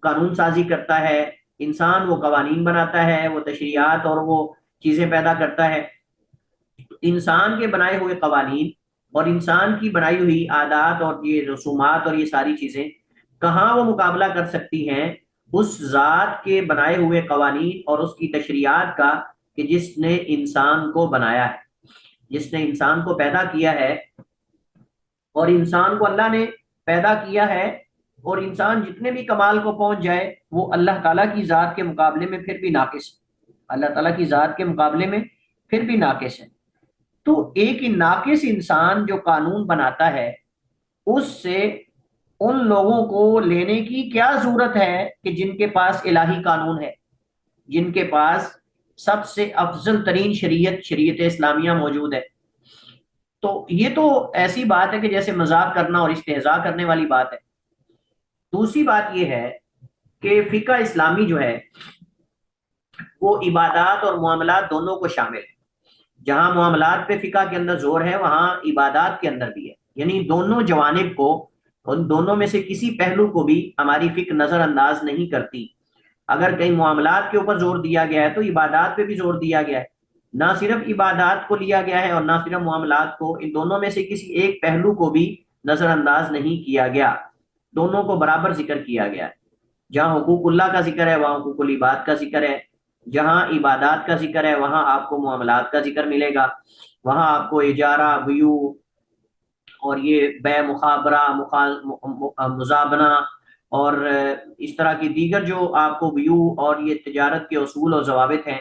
قانون سازی کرتا ہے، انسان وہ قوانین بناتا ہے، وہ تشریعات اور وہ چیزیں پیدا کرتا ہے، انسان کے بنائے ہوئے قوانین اور انسان کی بنائی ہوئی عادات اور یہ رسومات اور یہ ساری چیزیں کہاں وہ مقابلہ کر سکتی ہیں اس ذات کے بنائے ہوئے قوانین اور اس کی تشریعات کا کہ جس نے انسان کو بنایا ہے، جس نے انسان کو پیدا کیا ہے۔ اور انسان کو اللہ نے پیدا کیا ہے اور انسان جتنے بھی کمال کو پہنچ جائے وہ اللہ تعالیٰ کی ذات کے مقابلے میں پھر بھی ناقص ہے، اللہ تعالیٰ کی ذات کے مقابلے میں پھر بھی ناقص ہے۔ تو ایک ناقص انسان جو قانون بناتا ہے اس سے ان لوگوں کو لینے کی کیا ضرورت ہے کہ جن کے پاس الہی قانون ہے، جن کے پاس سب سے افضل ترین شریعت اسلامیہ موجود ہے۔ تو یہ تو ایسی بات ہے کہ جیسے مذاق کرنا اور استہزاء کرنے والی بات ہے۔ دوسری بات یہ ہے کہ فقہ اسلامی جو ہے وہ عبادات اور معاملات دونوں کو شامل ہے۔ جہاں معاملات پہ فقہ کے اندر زور ہے وہاں عبادات کے اندر بھی ہے، یعنی دونوں جوانب کو، ان دونوں میں سے کسی پہلو کو بھی ہماری فقہ نظر انداز نہیں کرتی۔ اگر کہیں معاملات کے اوپر زور دیا گیا ہے تو عبادات پہ بھی زور دیا گیا ہے، نہ صرف عبادات کو لیا گیا ہے اور نہ صرف معاملات کو، ان دونوں میں سے کسی ایک پہلو کو بھی نظر انداز نہیں کیا گیا، دونوں کو برابر ذکر کیا گیا ہے۔ جہاں حقوق اللہ کا ذکر ہے وہاں حقوق العباد کا ذکر ہے، جہاں عبادات کا ذکر ہے وہاں آپ کو معاملات کا ذکر ملے گا، وہاں آپ کو اجارہ، بیوع اور یہ بے مخابرہ، مزابنہ اور اس طرح کی دیگر جو آپ کو بیوع اور یہ تجارت کے اصول اور ضوابط ہیں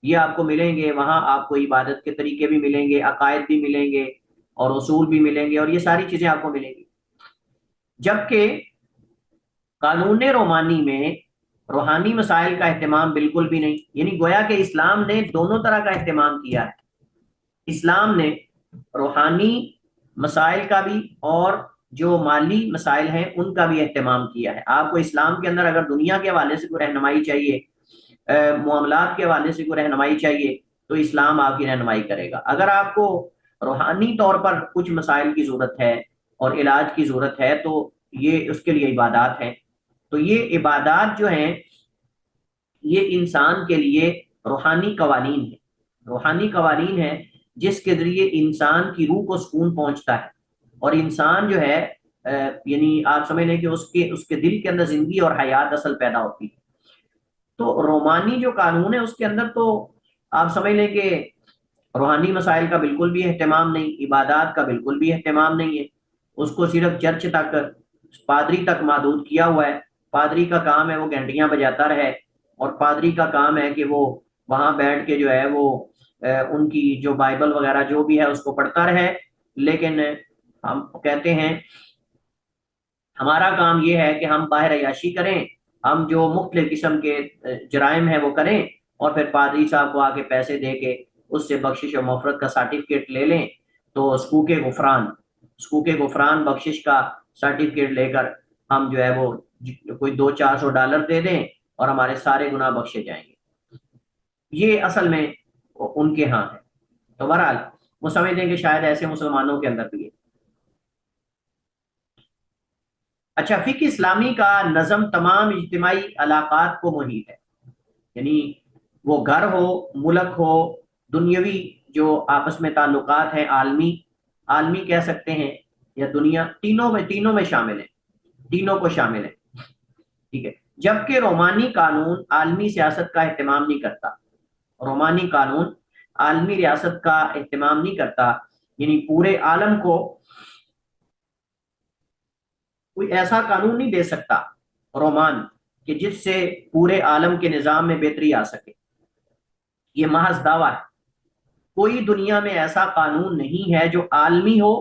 یہ آپ کو ملیں گے۔ وہاں آپ کو عبادت کے طریقے بھی ملیں گے، عقائد بھی ملیں گے اور اصول بھی ملیں گے اور یہ ساری چیزیں آپ کو ملیں گی۔ جبکہ قانون رومانی میں روحانی مسائل کا اہتمام بالکل بھی نہیں، یعنی گویا کہ اسلام نے دونوں طرح کا اہتمام کیا ہے۔ اسلام نے روحانی مسائل کا بھی اور جو مالی مسائل ہیں ان کا بھی اہتمام کیا ہے۔ آپ کو اسلام کے اندر اگر دنیا کے حوالے سے کوئی رہنمائی چاہیے، معاملات کے حوالے سے کوئی رہنمائی چاہیے تو اسلام آپ کی رہنمائی کرے گا۔ اگر آپ کو روحانی طور پر کچھ مسائل کی ضرورت ہے اور علاج کی ضرورت ہے تو یہ اس کے لیے عبادات ہیں۔ تو یہ عبادات جو ہیں یہ انسان کے لیے روحانی قوانین ہیں، روحانی قوانین ہیں جس کے ذریعے انسان کی روح کو سکون پہنچتا ہے اور انسان جو ہے یعنی آپ سمجھ لیں کہ اس کے دل کے اندر زندگی اور حیات اصل پیدا ہوتی ہے۔ تو رومانی جو قانون ہے اس کے اندر تو آپ سمجھ لیں کہ روحانی مسائل کا بالکل بھی اہتمام نہیں، عبادات کا بالکل بھی اہتمام نہیں ہے، اس کو صرف چرچ تک، پادری تک محدود کیا ہوا ہے پادری کا کام ہے وہ گھنٹیاں بجاتا رہے، اور پادری کا کام ہے کہ وہ وہاں بیٹھ کے جو ہے وہ ان کی جو بائبل وغیرہ جو بھی ہے اس کو پڑھتا رہے۔ لیکن ہم کہتے ہیں ہمارا کام یہ ہے کہ ہم باہر عیاشی کریں، ہم جو مختلف قسم کے جرائم ہیں وہ کریں، اور پھر پادری صاحب کو آ کے پیسے دے کے اس سے بخشش و مغفرت کا سرٹیفکیٹ لے لیں، تو سکوک غفران بخشش کا سرٹیفکیٹ لے کر ہم جو ہے وہ کوئی $200-400 دے دیں اور ہمارے سارے گناہ بخشے جائیں گے۔ یہ اصل میں ان کے ہاں ہے۔ تو بہرحال وہ سمجھتے ہیں کہ شاید ایسے مسلمانوں کے اندر بھی ہے۔ اچھا، فقہ اسلامی کا نظم تمام اجتماعی علاقات کو محیط ہے، یعنی وہ گھر ہو، ملک ہو، دنیاوی جو آپس میں تعلقات ہیں، عالمی کہہ سکتے ہیں، یا دنیا، تینوں میں شامل ہیں، تینوں کو شامل ہے، ٹھیک ہے۔ جبکہ رومانی قانون عالمی سیاست کا اہتمام نہیں کرتا، رومانی قانون عالمی ریاست کا اہتمام نہیں کرتا، یعنی پورے عالم کو کوئی ایسا قانون نہیں دے سکتا رومان کہ جس سے پورے عالم کے نظام میں بہتری آ سکے، یہ محض دعویٰ ہے۔ کوئی دنیا میں ایسا قانون نہیں ہے جو عالمی ہو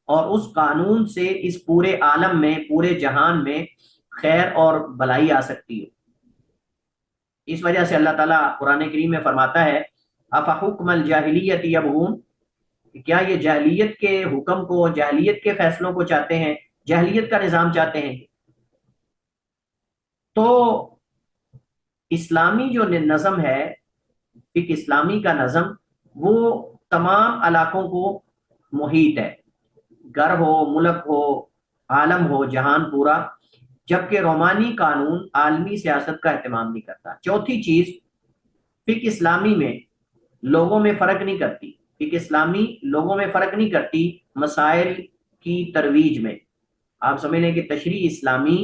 اور اس قانون سے اس پورے عالم میں، پورے جہان میں خیر اور بھلائی آ سکتی ہے۔ اس وجہ سے اللہ تعالیٰ قرآن کریم میں فرماتا ہے افحکم الجاہلیت یبغون، کیا یہ جاہلیت کے حکم کو، جاہلیت کے فیصلوں کو چاہتے ہیں، جاہلیت کا نظام چاہتے ہیں؟ تو اسلامی جو نظم ہے، فقہ اسلامی کا نظم، وہ تمام علاقوں کو محیط ہے، گھر ہو، ملک ہو، عالم ہو، جہان پورا، جبکہ رومانی قانون عالمی سیاست کا اہتمام نہیں کرتا۔ چوتھی چیز، فقہ اسلامی میں لوگوں میں فرق نہیں کرتی، فقہ اسلامی لوگوں میں فرق نہیں کرتی مسائل کی ترویج میں۔ آپ سمجھ لیں کہ تشریع اسلامی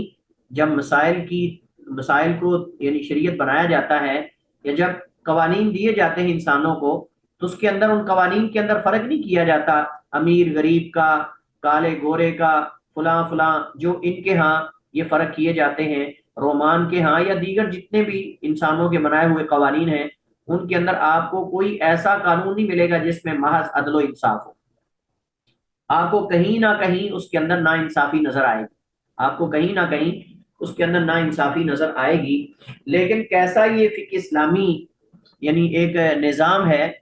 جب مسائل کو یعنی شریعت بنایا جاتا ہے، یا جب قوانین دیے جاتے ہیں انسانوں کو، تو اس کے اندر، ان قوانین کے اندر فرق نہیں کیا جاتا امیر غریب کا، کالے گورے کا، فلاں فلاں، جو ان کے ہاں یہ فرق کیے جاتے ہیں، رومان کے ہاں یا دیگر جتنے بھی انسانوں کے بنائے ہوئے قوانین ہیں، ان کے اندر آپ کو کوئی ایسا قانون نہیں ملے گا جس میں محض عدل و انصاف ہو۔ آپ کو کہیں نہ کہیں اس کے اندر نا انصافی نظر آئے گی، آپ کو کہیں نہ کہیں اس کے اندر نا انصافی نظر آئے گی۔ لیکن کیسا یہ فقہ اسلامی یعنی ایک نظام ہے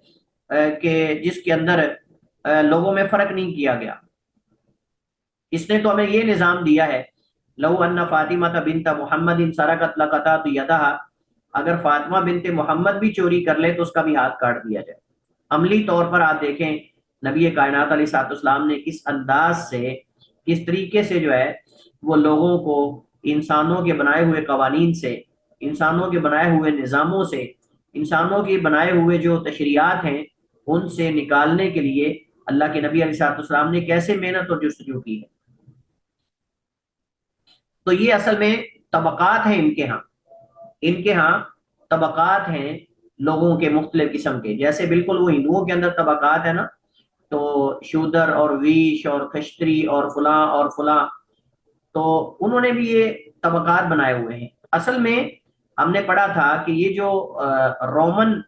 کہ جس کے اندر لوگوں میں فرق نہیں کیا گیا۔ اس نے تو ہمیں یہ نظام دیا ہے لو ان فاطمہ بنت محمد سرقت لقطعت یدہا، اگر فاطمہ بنت محمد بھی چوری کر لے تو اس کا بھی ہاتھ کاٹ دیا جائے۔ عملی طور پر آپ دیکھیں نبی کائنات علیہ السلام نے کس انداز سے، کس طریقے سے جو ہے وہ لوگوں کو انسانوں کے بنائے ہوئے قوانین سے، انسانوں کے بنائے ہوئے نظاموں سے، انسانوں کے بنائے ہوئے جو تشریعات ہیں ان سے نکالنے کے لیے اللہ کے نبی علیہ السلام نے کیسے محنت اور جستجو کی ہے۔ تو یہ اصل میں طبقات ہیں ان کے ہاں طبقات ہیں لوگوں کے مختلف قسم کے، جیسے بالکل وہ ہندوؤں کے اندر طبقات ہے نا، تو شودر اور ویش اور کشتری اور فلاں، تو انہوں نے بھی یہ طبقات بنائے ہوئے ہیں۔ اصل میں ہم نے پڑھا تھا کہ یہ جو رومن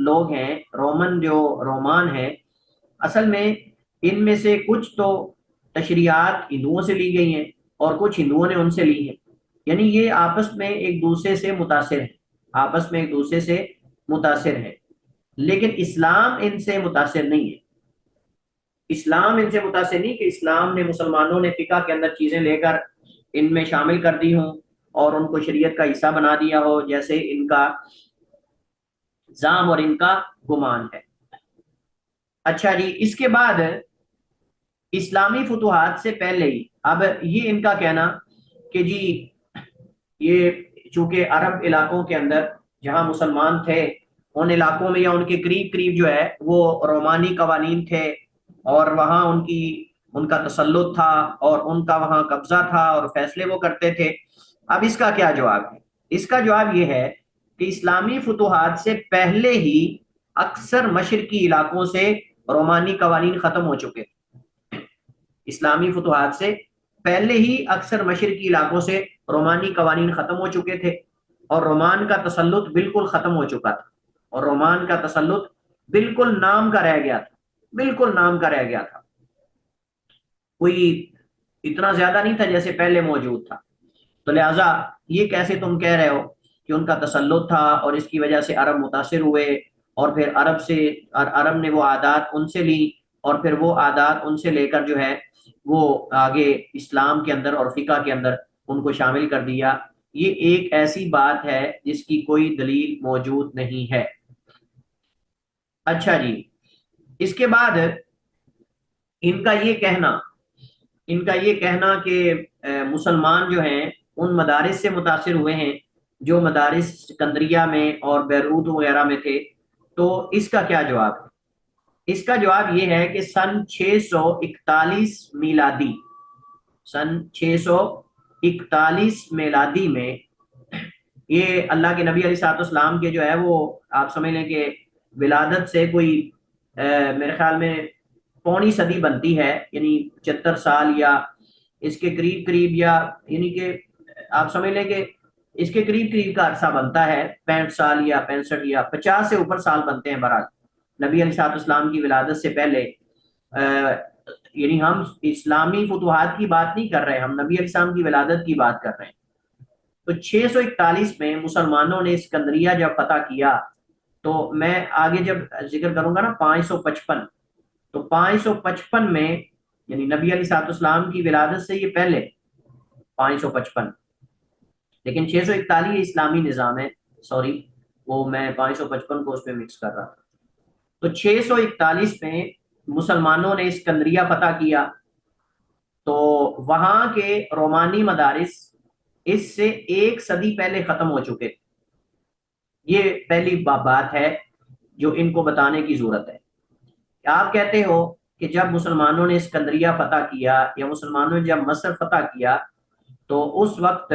لوگ ہیں، رومان ہیں، اصل میں ان میں سے کچھ تو تشریعات ہندوؤں سے لی گئی ہیں اور کچھ ہندوؤں نے ان سے لی ہیں، یعنی یہ آپس میں ایک دوسرے سے متاثر ہیں، لیکن اسلام ان سے متاثر نہیں ہے۔ اسلام ان سے متاثر نہیں کہ اسلام نے، مسلمانوں نے فقہ کے اندر چیزیں لے کر ان میں شامل کر دی ہوں اور ان کو شریعت کا حصہ بنا دیا ہو، جیسے ان کا زعم اور ان کا گمان ہے۔ اچھا جی، اس کے بعد اسلامی فتوحات سے پہلے ہی، اب یہ ان کا کہنا کہ جی یہ چونکہ عرب علاقوں کے اندر جہاں مسلمان تھے، ان علاقوں میں یا ان کے قریب جو ہے وہ رومانی قوانین تھے، اور وہاں ان کا تسلط تھا اور ان کا وہاں قبضہ تھا اور فیصلے وہ کرتے تھے۔ اب اس کا کیا جواب ہے؟ اس کا جواب یہ ہے کہ اسلامی فتوحات سے پہلے ہی اکثر مشرقی علاقوں سے رومانی قوانین ختم ہو چکے تھے۔ اسلامی فتوحات سے پہلے ہی اکثر مشرقی علاقوں سے رومانی قوانین ختم ہو چکے تھے اور رومان کا تسلط بالکل ختم ہو چکا تھا، اور رومان کا تسلط بالکل نام کا رہ گیا تھا، بالکل نام کا رہ گیا تھا، کوئی اتنا زیادہ نہیں تھا جیسے پہلے موجود تھا۔ تو لہٰذا یہ کیسے تم کہہ رہے ہو کہ ان کا تسلط تھا اور اس کی وجہ سے عرب متاثر ہوئے، اور پھر عرب نے وہ عادات ان سے لی، اور پھر وہ عادات ان سے لے کر جو ہے وہ آگے اسلام کے اندر اور فقہ کے اندر ان کو شامل کر دیا۔ یہ ایک ایسی بات ہے جس کی کوئی دلیل موجود نہیں ہے۔ اچھا جی، اس کے بعد ان کا یہ کہنا کہ مسلمان جو ہیں ان مدارس سے متاثر ہوئے ہیں جو مدارس سکندریہ میں اور بیروت وغیرہ میں تھے، تو اس کا کیا جواب ہے؟ اس کا جواب یہ ہے کہ سن 641 میلادی، سن 641 میلادی میں یہ اللہ کے نبی علیہ السلام کے جو ہے وہ آپ سمجھ لیں کہ ولادت سے کوئی میرے خیال میں پونی صدی بنتی ہے، یعنی 75 سال یا اس کے قریب قریب، یا یعنی کہ آپ سمجھ لیں کہ اس کے قریب قریب کا عرصہ بنتا ہے، 65 سال یا 65 یا 50 سے اوپر سال بنتے ہیں برحال نبی علیہ السلام کی ولادت سے پہلے۔ یعنی ہم اسلامی فتوحات کی بات نہیں کر رہے، ہم نبی علیہ السلام کی ولادت کی بات کر رہے ہیں۔ تو 641 میں مسلمانوں نے اسکندریہ جب فتح کیا، تو میں آگے جب ذکر کروں گا نا 555، تو 555 میں یعنی نبی علیہ السلام کی ولادت سے یہ پہلے 555، لیکن 641 اسلامی نظام ہے، سوری وہ میں 555 کو اس پہ مکس کر رہا تھا۔ تو 641 میں مسلمانوں نے اسکندریہ فتح کیا، تو وہاں کے رومانی مدارس اس سے 1 صدی پہلے ختم ہو چکے تھے۔ یہ پہلی بات ہے جو ان کو بتانے کی ضرورت ہے۔ آپ کہتے ہو کہ جب مسلمانوں نے اسکندریہ فتح کیا یا مسلمانوں نے جب مصر فتح کیا تو اس وقت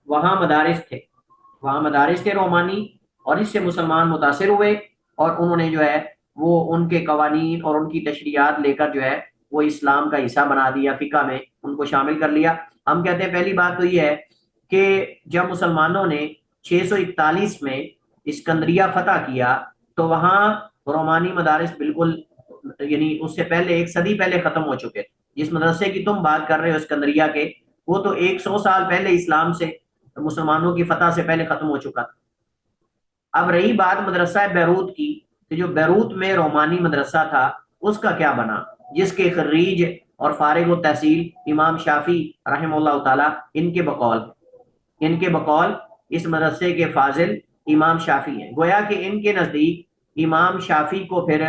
وہاں مدارس تھے رومانی، اور اس سے مسلمان متاثر ہوئے، اور انہوں نے جو ہے وہ ان کے قوانین اور ان کی تشریعات لے کر جو ہے وہ اسلام کا حصہ بنا دیا، فقہ میں ان کو شامل کر لیا۔ ہم کہتے ہیں پہلی بات تو یہ ہے کہ جب مسلمانوں نے 641 میں اسکندریہ فتح کیا تو وہاں رومانی مدارس بالکل یعنی اس سے پہلے 1 صدی پہلے ختم ہو چکے تھے۔ جس مدرسے کی تم بات کر رہے ہو اسکندریہ کے، وہ تو 100 سال پہلے اسلام سے مسلمانوں کی فتح سے پہلے ختم ہو چکا تھا۔ اب رہی بات مدرسہ بیروت کی، کہ جو بیروت میں رومانی مدرسہ تھا اس کا کیا بنا، جس کے خریج اور فارغ التحصیل امام شافعی رحمہ اللہ تعالی ان کے بقول اس مدرسے کے فاضل امام شافعی ہیں۔ گویا کہ ان کے نزدیک امام شافعی کو پھر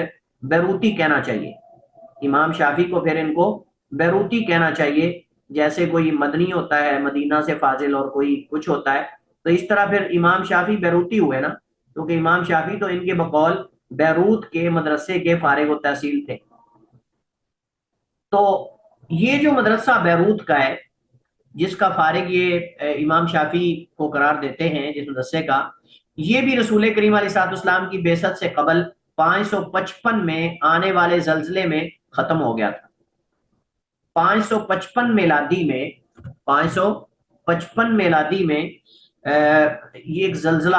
بیروتی کہنا چاہیے، امام شافعی کو پھر ان کو بیروتی کہنا چاہیے، جیسے کوئی مدنی ہوتا ہے مدینہ سے فاضل اور کوئی کچھ ہوتا ہے، تو اس طرح پھر امام شافعی بیروتی ہوئے نا، کیونکہ امام شافعی تو ان کے بقول بیروت کے مدرسے کے فارغ التحصیل تھے۔ تو یہ جو مدرسہ بیروت کا ہے جس کا فارغ یہ امام شافعی کو قرار دیتے ہیں، جس مدرسے کا، یہ بھی رسول کریم علیہ السلام کی بعثت سے قبل 555 میں آنے والے زلزلے میں ختم ہو گیا تھا۔ 555 میلادی میں 555 میلادی میں یہ ایک زلزلہ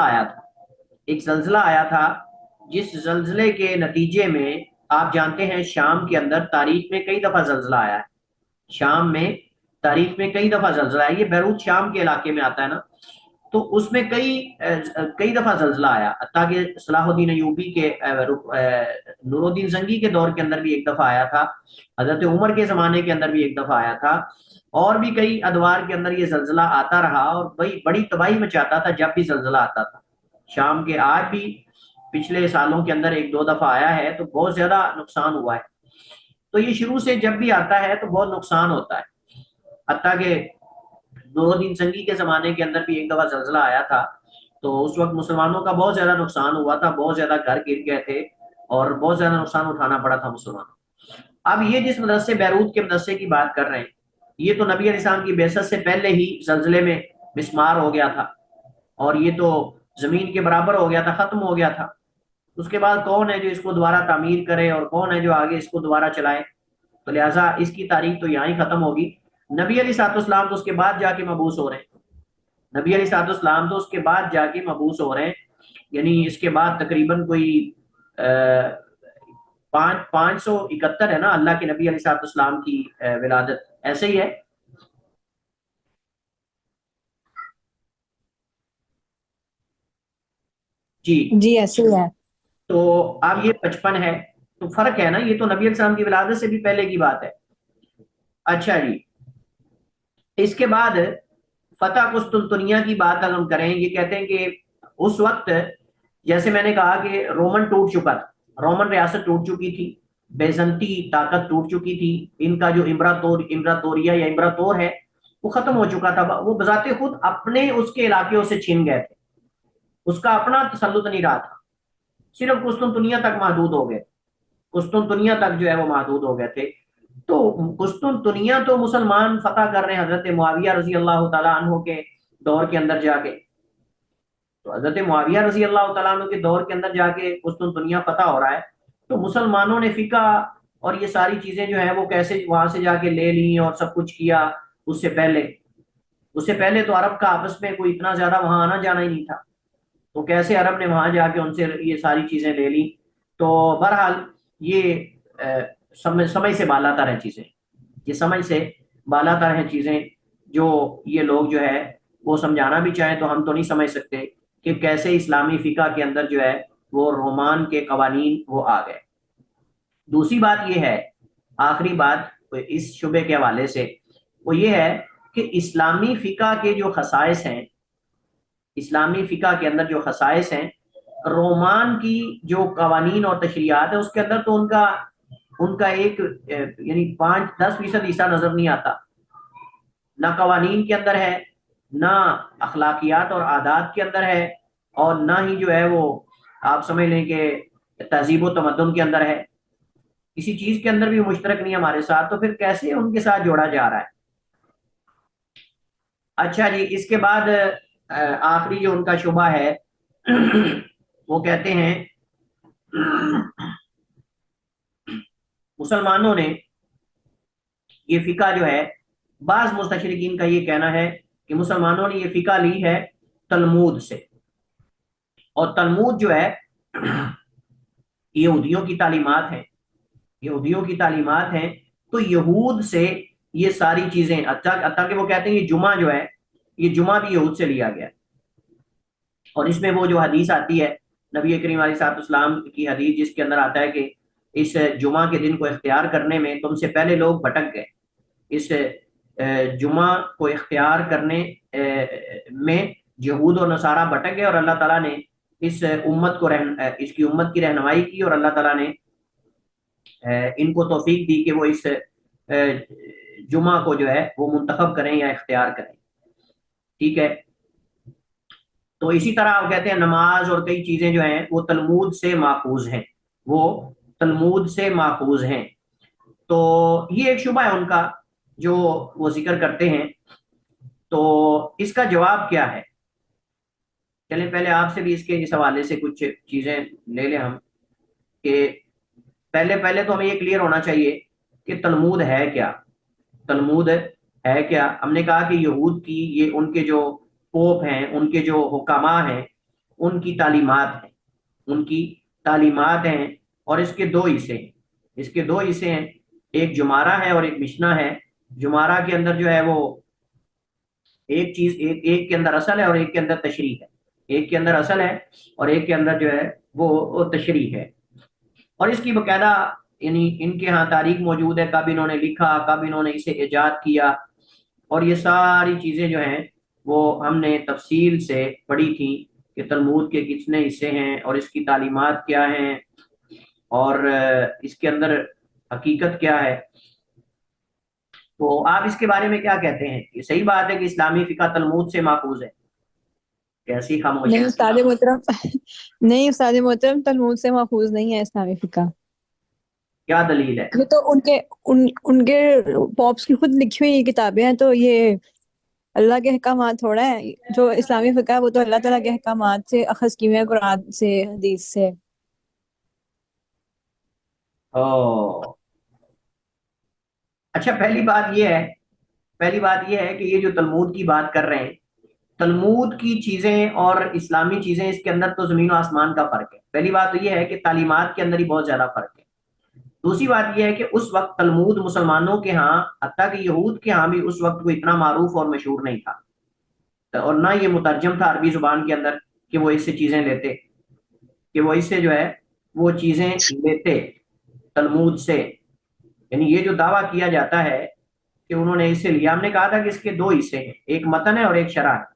آیا تھا، جس زلزلے کے نتیجے میں آپ جانتے ہیں شام کے اندر تاریخ میں کئی دفعہ زلزلہ آیا ہے، شام میں تاریخ میں کئی دفعہ زلزلہ آیا، یہ بیروت شام کے علاقے میں آتا ہے نا، تو اس میں کئی دفعہ زلزلہ آیا، حتیٰ کہ صلاح الدین ایوبی کے نور الدین زنگی کے دور کے اندر بھی ایک دفعہ آیا تھا، حضرت عمر کے زمانے کے اندر بھی ایک دفعہ آیا تھا، اور بھی کئی ادوار کے اندر یہ زلزلہ آتا رہا اور بڑی تباہی مچاتا تھا جب بھی زلزلہ آتا تھا۔ شام کے آج بھی پچھلے سالوں کے اندر 1-2 دفعہ آیا ہے تو بہت زیادہ نقصان ہوا ہے۔ تو یہ شروع سے جب بھی آتا ہے تو بہت نقصان ہوتا ہے، حتیٰ کہ نور الدین زنگی کے زمانے کے اندر بھی ایک دفعہ زلزلہ آیا تھا، تو اس وقت مسلمانوں کا بہت زیادہ نقصان ہوا تھا، بہت زیادہ گھر گر گئے تھے اور بہت زیادہ نقصان اٹھانا پڑا تھا مسلمانوں۔ اب یہ جس مدرسے بیروت کے مدرسے کی بات کر رہے ہیں، یہ تو نبی علیہ السلام کی بعثت سے پہلے ہی زلزلے میں مسمار ہو گیا تھا، اور یہ تو زمین کے برابر ہو گیا تھا، ختم ہو گیا تھا۔ اس کے بعد کون ہے جو اس کو دوبارہ تعمیر کرے اور کون ہے جو آگے اس کو دوبارہ چلائے؟ تو لہٰذا اس کی تاریخ تو یہاں ہی ختم ہوگی۔ نبی علیہ الصلوۃ والسلام تو اس کے بعد جا کے مبعوث ہو رہے ہیں، نبی علیہ الصلوۃ والسلام تو اس کے بعد جا کے مبعوث ہو رہے ہیں، یعنی اس کے بعد تقریباً کوئی 571 ہے نا اللہ کے نبی علیہ الصلوۃ والسلام کی ولادت، ایسے ہی ہے؟ جی، جی ایسے ہی ہے۔ تو اب یہ 55 ہے، تو فرق ہے نا، یہ تو نبی علیہ السلام کی ولادت سے بھی پہلے کی بات ہے۔ اچھا جی، اس کے بعد فتح قسطنطنیہ کی بات اگر ہم کریں، یہ کہتے ہیں کہ اس وقت جیسے میں نے کہا کہ رومن ٹوٹ چکا تھا، رومن ریاست ٹوٹ چکی تھی، بیزنطی طاقت ٹوٹ چکی تھی، ان کا جو امبراطوریا یا امبراطور ہے وہ ختم ہو چکا تھا، وہ بذات خود اپنے اس کے علاقوں سے چھن گئے تھے، اس کا اپنا تسلط نہیں رہا تھا، صرف قسطنطنیہ تک محدود ہو گئے، قسطنطنیہ تک جو ہے وہ محدود ہو گئے تھے۔ تو قسطنطنیہ تو مسلمان فتح کر رہے ہیں حضرت معاویہ رضی اللہ تعالیٰ عنہ کے دور کے اندر جا کے، تو حضرت معاویہ رضی اللہ تعالیٰ عنہ کے دور کے اندر جا کے قسطنطنیہ فتح ہو رہا ہے، تو مسلمانوں نے فقہ اور یہ ساری چیزیں جو ہیں وہ کیسے وہاں سے جا کے لے لیں اور سب کچھ کیا، اس سے پہلے تو عرب کا آپس میں کوئی اتنا زیادہ وہاں آنا جانا ہی نہیں تھا، تو کیسے عرب نے وہاں جا کے ان سے یہ ساری چیزیں لے لی؟ تو بہرحال یہ سمجھ سے بالا تر ہیں چیزیں، یہ سمجھ سے بالا تر ہیں چیزیں، جو یہ لوگ جو ہے وہ سمجھانا بھی چاہیں تو ہم تو نہیں سمجھ سکتے کہ کیسے اسلامی فقہ کے اندر جو ہے وہ رومان کے قوانین وہ آ گئے۔ دوسری بات یہ ہے، آخری بات اس شبے کے حوالے سے، وہ یہ ہے کہ اسلامی فقہ کے جو خصائص ہیں، اسلامی فقہ کے اندر جو خصائص ہیں، رومان کی جو قوانین اور تشریعات ہے اس کے اندر تو ان کا ایک یعنی 5-10% حصہ نظر نہیں آتا، نہ قوانین کے اندر ہے، نہ اخلاقیات اور عادات کے اندر ہے، اور نہ ہی جو ہے وہ آپ سمجھ لیں کہ تہذیب و تمدن کے اندر ہے، کسی چیز کے اندر بھی مشترک نہیں ہمارے ساتھ، تو پھر کیسے ان کے ساتھ جوڑا جا رہا ہے؟ اچھا جی، اس کے بعد آخری جو ان کا شبہ ہے وہ کہتے ہیں مسلمانوں نے یہ فقہ جو ہے، بعض مستشرقین کا یہ کہنا ہے کہ مسلمانوں نے یہ فقہ لی ہے تلمود سے، اور تلمود جو ہے یہودیوں کی تعلیمات ہیں، یہودیوں کی تعلیمات ہیں، تو یہود سے یہ ساری چیزیں، حتیٰ کہ وہ کہتے ہیں یہ جمعہ جو ہے، یہ جمعہ بھی یہود سے لیا گیا، اور اس میں وہ جو حدیث آتی ہے نبی کریم علیہ الصلوۃ والسلام کی حدیث، جس کے اندر آتا ہے کہ اس جمعہ کے دن کو اختیار کرنے میں تم سے پہلے لوگ بھٹک گئے، اس جمعہ کو اختیار کرنے میں یہود اور نصارہ بھٹک گئے، اور اللہ تعالیٰ نے اس امت کو اس کی امت کی رہنمائی کی، اور اللہ تعالیٰ نے ان کو توفیق دی کہ وہ اس جمعہ کو جو ہے وہ منتخب کریں یا اختیار کریں، ٹھیک ہے؟ تو اسی طرح وہ کہتے ہیں نماز اور کئی چیزیں جو ہیں وہ تلمود سے ماخوذ ہیں، وہ تلمود سے ماخوذ ہیں، تو یہ ایک شبہ ہے ان کا جو وہ ذکر کرتے ہیں۔ تو اس کا جواب کیا ہے؟ چلیں پہلے آپ سے بھی اس حوالے سے کچھ چیزیں لے لیں ہم، کہ پہلے تو ہمیں یہ کلیئر ہونا چاہیے کہ تلمود ہے کیا، تلمود ہے کیا؟ ہم نے کہا کہ یہود کی یہ ان کے جو پوپ ہیں، ان کے جو حکامہ ہیں، ان کی تعلیمات ہیں، ان کی تعلیمات ہیں، اور اس کے دو حصے ہیں، اس کے دو حصے ہیں، ایک جمارہ ہے اور ایک مشنا ہے۔ جمارہ کے اندر جو ہے وہ ایک چیز، ایک کے اندر اصل ہے اور ایک کے اندر تشریح ہے، ایک کے اندر اصل ہے اور ایک کے اندر جو ہے وہ تشریح ہے، اور اس کی باقاعدہ یعنی ان کے ہاں تاریخ موجود ہے، کب انہوں نے لکھا، کب انہوں نے اسے ایجاد کیا، اور یہ ساری چیزیں جو ہیں وہ ہم نے تفصیل سے پڑھی تھیں کہ تلمود کے کتنے حصے ہیں اور اس کی تعلیمات کیا ہیں، اور اس کے اندر حقیقت کیا ہے۔ تو آپ اس کے بارے میں کیا کہتے ہیں؟ یہ صحیح بات ہے کہ اسلامی فقہ تلمود سے ماخوذ ہے؟ کیسی خاموشی! نہیں استاد محترم نہیں استاد محترم، تلمود سے ماخوذ نہیں ہے اسلامی فقہ، کیا دلیل ہے؟ یہ تو ان کے پاپس کی خود لکھی ہوئی کتابیں ہیں، تو یہ اللہ کے احکامات تھوڑا ہے، جو اسلامی فقہ ہے وہ تو اللہ تعالیٰ کے احکامات سے اخذ کی ہوئی ہے، قرآن سے، حدیث سے۔ او اچھا، پہلی بات یہ ہے، پہلی بات یہ ہے کہ یہ جو تلمود کی بات کر رہے ہیں، تلمود کی چیزیں اور اسلامی چیزیں، اس کے اندر تو زمین و آسمان کا فرق ہے۔ پہلی بات تو یہ ہے کہ تعلیمات کے اندر ہی بہت زیادہ فرق ہے۔ دوسری بات یہ ہے کہ اس وقت تلمود مسلمانوں کے ہاں، حتیٰ کہ یہود کے ہاں بھی اس وقت کوئی اتنا معروف اور مشہور نہیں تھا، اور نہ یہ مترجم تھا عربی زبان کے اندر کہ وہ اس سے چیزیں لیتے، کہ وہ اس سے جو ہے وہ چیزیں لیتے تلمود سے۔ یعنی یہ جو دعویٰ کیا جاتا ہے کہ انہوں نے اس سے لیا، ہم نے کہا تھا کہ اس کے دو حصے ہیں، ایک متن ہے اور ایک شرح ہے،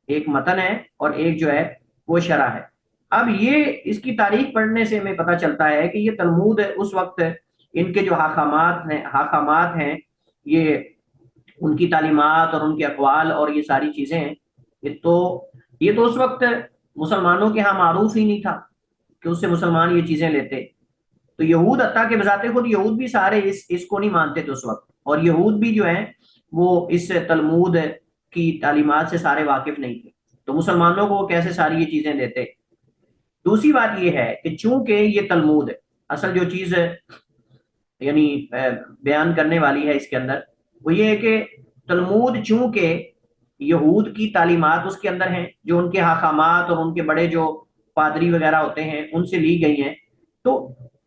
ایک متن ہے اور ایک جو ہے وہ شرح ہے۔ اب یہ اس کی تاریخ پڑھنے سے ہمیں پتہ چلتا ہے کہ یہ تلمود اس وقت ان کے جو حاکمات ہیں، یہ ان کی تعلیمات اور ان کے اقوال اور یہ ساری چیزیں ہیں، یہ تو اس وقت مسلمانوں کے ہاں معروف ہی نہیں تھا کہ اس سے مسلمان یہ چیزیں لیتے۔ تو یہود، حتیٰ کہ بذات خود یہود بھی سارے اس کو نہیں مانتے تھے اس وقت، اور یہود بھی جو ہیں وہ اس تلمود کی تعلیمات سے سارے واقف نہیں تھے، تو مسلمانوں کو وہ کیسے ساری یہ چیزیں دیتے۔ دوسری بات یہ ہے کہ چونکہ یہ تلمود اصل جو چیز یعنی بیان کرنے والی ہے اس کے اندر، وہ یہ ہے کہ تلمود چونکہ یہود کی تعلیمات اس کے اندر ہیں، جو ان کے حاکمات اور ان کے بڑے جو پادری وغیرہ ہوتے ہیں ان سے لی گئی ہیں، تو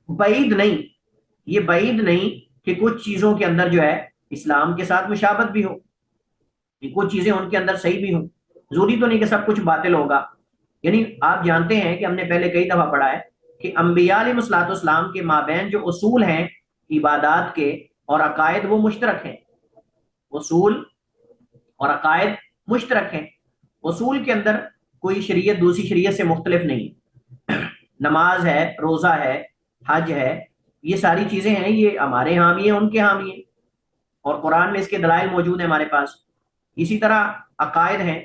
بعید نہیں، یہ بعید نہیں کہ کچھ چیزوں کے اندر جو ہے اسلام کے ساتھ مشابہت بھی ہو، کہ کچھ چیزیں ان کے اندر صحیح بھی ہوں۔ ضروری تو نہیں کہ سب کچھ باطل ہوگا۔ یعنی آپ جانتے ہیں کہ ہم نے پہلے کئی دفعہ پڑھا ہے کہ انبیاء علیہ الصلوۃ والسلام کے مابین جو اصول ہیں عبادات کے اور عقائد، وہ مشترک ہیں، اصول اور عقائد مشترک ہیں۔ اصول کے اندر کوئی شریعت دوسری شریعت سے مختلف نہیں، نماز ہے، روزہ ہے، حج ہے، یہ ساری چیزیں ہیں، یہ ہمارے ہاں بھی ہیں، ان کے ہاں بھی ہیں، اور قرآن میں اس کے دلائل موجود ہیں ہمارے پاس۔ اسی طرح عقائد ہیں،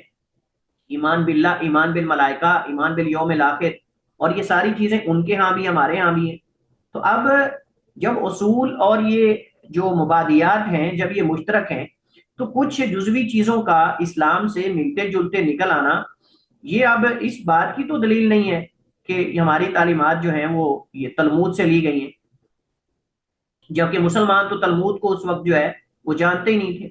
ایمان باللہ، ایمان بالملائکہ، ایمان بالیوم الاخر، اور یہ ساری چیزیں ان کے ہاں بھی ہمارے ہاں بھی ہیں۔ تو اب جب اصول اور یہ جو مبادیات ہیں جب یہ مشترک ہیں، تو کچھ جزوی چیزوں کا اسلام سے ملتے جلتے نکل آنا، یہ اب اس بات کی تو دلیل نہیں ہے کہ ہماری تعلیمات جو ہیں وہ یہ تلمود سے لی گئی ہیں، جبکہ مسلمان تو تلمود کو اس وقت جو ہے وہ جانتے ہی نہیں تھے،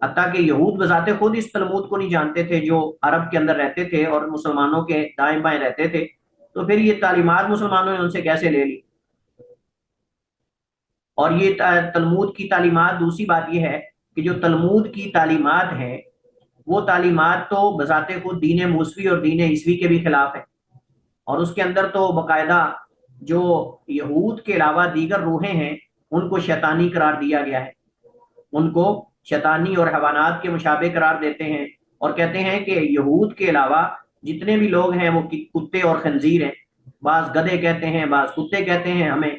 حتیٰ کہ یہود بذات خود اس تلمود کو نہیں جانتے تھے جو عرب کے اندر رہتے تھے اور مسلمانوں کے دائیں بائیں رہتے تھے، تو پھر یہ تعلیمات مسلمانوں نے ان سے کیسے لے لی۔ اور یہ تلمود کی تعلیمات، دوسری بات یہ ہے کہ جو تلمود کی تعلیمات ہیں وہ تعلیمات تو بذات خود دین موسوی اور دین عیسوی کے بھی خلاف ہیں، اور اس کے اندر تو باقاعدہ جو یہود کے علاوہ دیگر روحیں ہیں ان کو شیطانی قرار دیا گیا ہے، ان کو شیطانی اور حیوانات کے مشابہ قرار دیتے ہیں، اور کہتے ہیں کہ یہود کے علاوہ جتنے بھی لوگ ہیں وہ کتے اور خنزیر ہیں، بعض گدھے کہتے ہیں، بعض کتے کہتے ہیں ہمیں،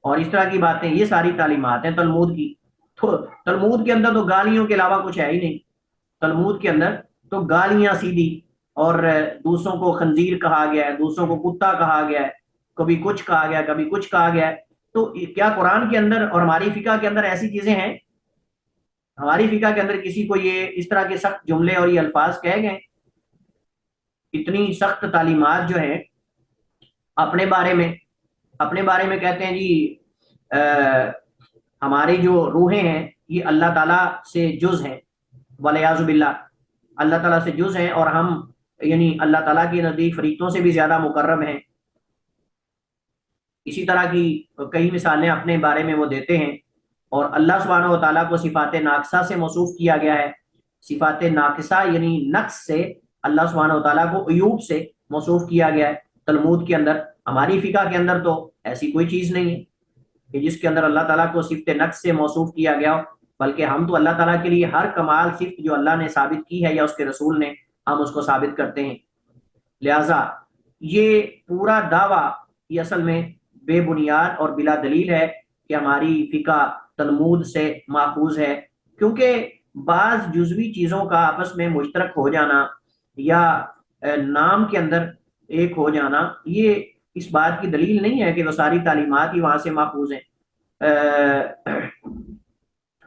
اور اس طرح کی باتیں، یہ ساری تعلیمات ہیں تلمود کی۔ تو تلمود کے اندر تو گالیوں کے علاوہ کچھ ہے ہی نہیں، تلمود کے اندر تو گالیاں سیدھی، اور دوسروں کو خنزیر کہا گیا ہے، دوسروں کو کتا کہا گیا ہے، کبھی کچھ کہا گیا، کبھی کچھ کہا گیا ہے۔ تو کیا قرآن کے اندر اور ہماری فقہ کے اندر ایسی چیزیں ہیں؟ ہماری فقہ کے اندر کسی کو یہ اس طرح کے سخت جملے اور یہ الفاظ کہے گئے؟ اتنی سخت تعلیمات جو ہیں اپنے بارے میں کہتے ہیں جی ہماری جو روحیں ہیں یہ اللہ تعالیٰ سے جز ہیں، والیاذ باللہ، اللہ تعالیٰ سے جز ہیں، اور ہم یعنی اللہ تعالیٰ کے نزدیک فرشتوں سے بھی زیادہ مقرب ہیں۔ اسی طرح کی کئی مثالیں اپنے بارے میں وہ دیتے ہیں، اور اللہ سبحانہ و تعالیٰ کو صفات ناقصہ سے موصوف کیا گیا ہے، صفات ناقصہ یعنی نقص سے اللہ سبحانہ و تعالیٰ کو عیوب سے موصوف کیا گیا ہے تلمود کے اندر۔ ہماری فقہ کے اندر تو ایسی کوئی چیز نہیں ہے کہ جس کے اندر اللہ تعالیٰ کو صفت نقص سے موصوف کیا گیا ہو، بلکہ ہم تو اللہ تعالیٰ کے لیے ہر کمال صفت جو اللہ نے ثابت کی ہے یا اس کے رسول نے، ہم اس کو ثابت کرتے ہیں۔ لہٰذا یہ پورا دعویٰ یہ اصل میں بے بنیاد اور بلا دلیل ہے کہ ہماری فقہ تلمود سے ماخوذ ہے، کیونکہ بعض جزوی چیزوں کا آپس میں مشترک ہو جانا یا نام کے اندر ایک ہو جانا، یہ اس بات کی دلیل نہیں ہے کہ وہ ساری تعلیمات ہی وہاں سے ماخوذ ہیں۔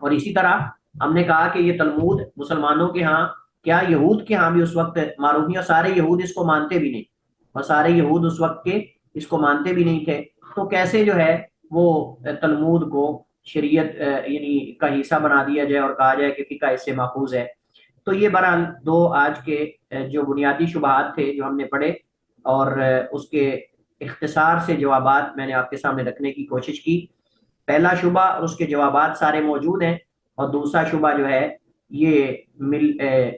اور اسی طرح ہم نے کہا کہ یہ تلمود مسلمانوں کے ہاں، کیا یہود کے ہاں بھی اس وقت معروف نہیں، اور سارے یہود اس کو مانتے بھی نہیں، اور سارے یہود اس وقت کے اس کو مانتے بھی نہیں تھے، تو کیسے جو ہے وہ تلمود کو شریعت یعنی کا حصہ بنا دیا جائے اور کہا جائے کہ فقہ اس سے ماخوذ ہے۔ تو یہ بہرحال دو آج کے جو بنیادی شبہات تھے جو ہم نے پڑھے، اور اس کے اختصار سے جوابات میں نے آپ کے سامنے رکھنے کی کوشش کی۔ پہلا شبہ اور اس کے جوابات سارے موجود ہیں، اور دوسرا شبہ جو ہے یہ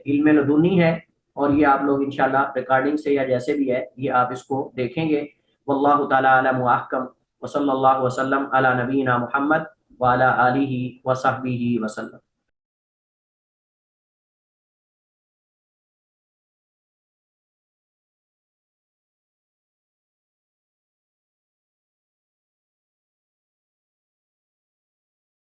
علم لدنی ہے، اور یہ آپ لوگ انشاءاللہ ریکارڈنگ سے یا جیسے بھی ہے یہ آپ اس کو دیکھیں گے۔ واللہ تعالی عالم و احکم، وصلی اللہ وسلم علی نبینا محمد وعلی آلہ وصحبہ وسلم۔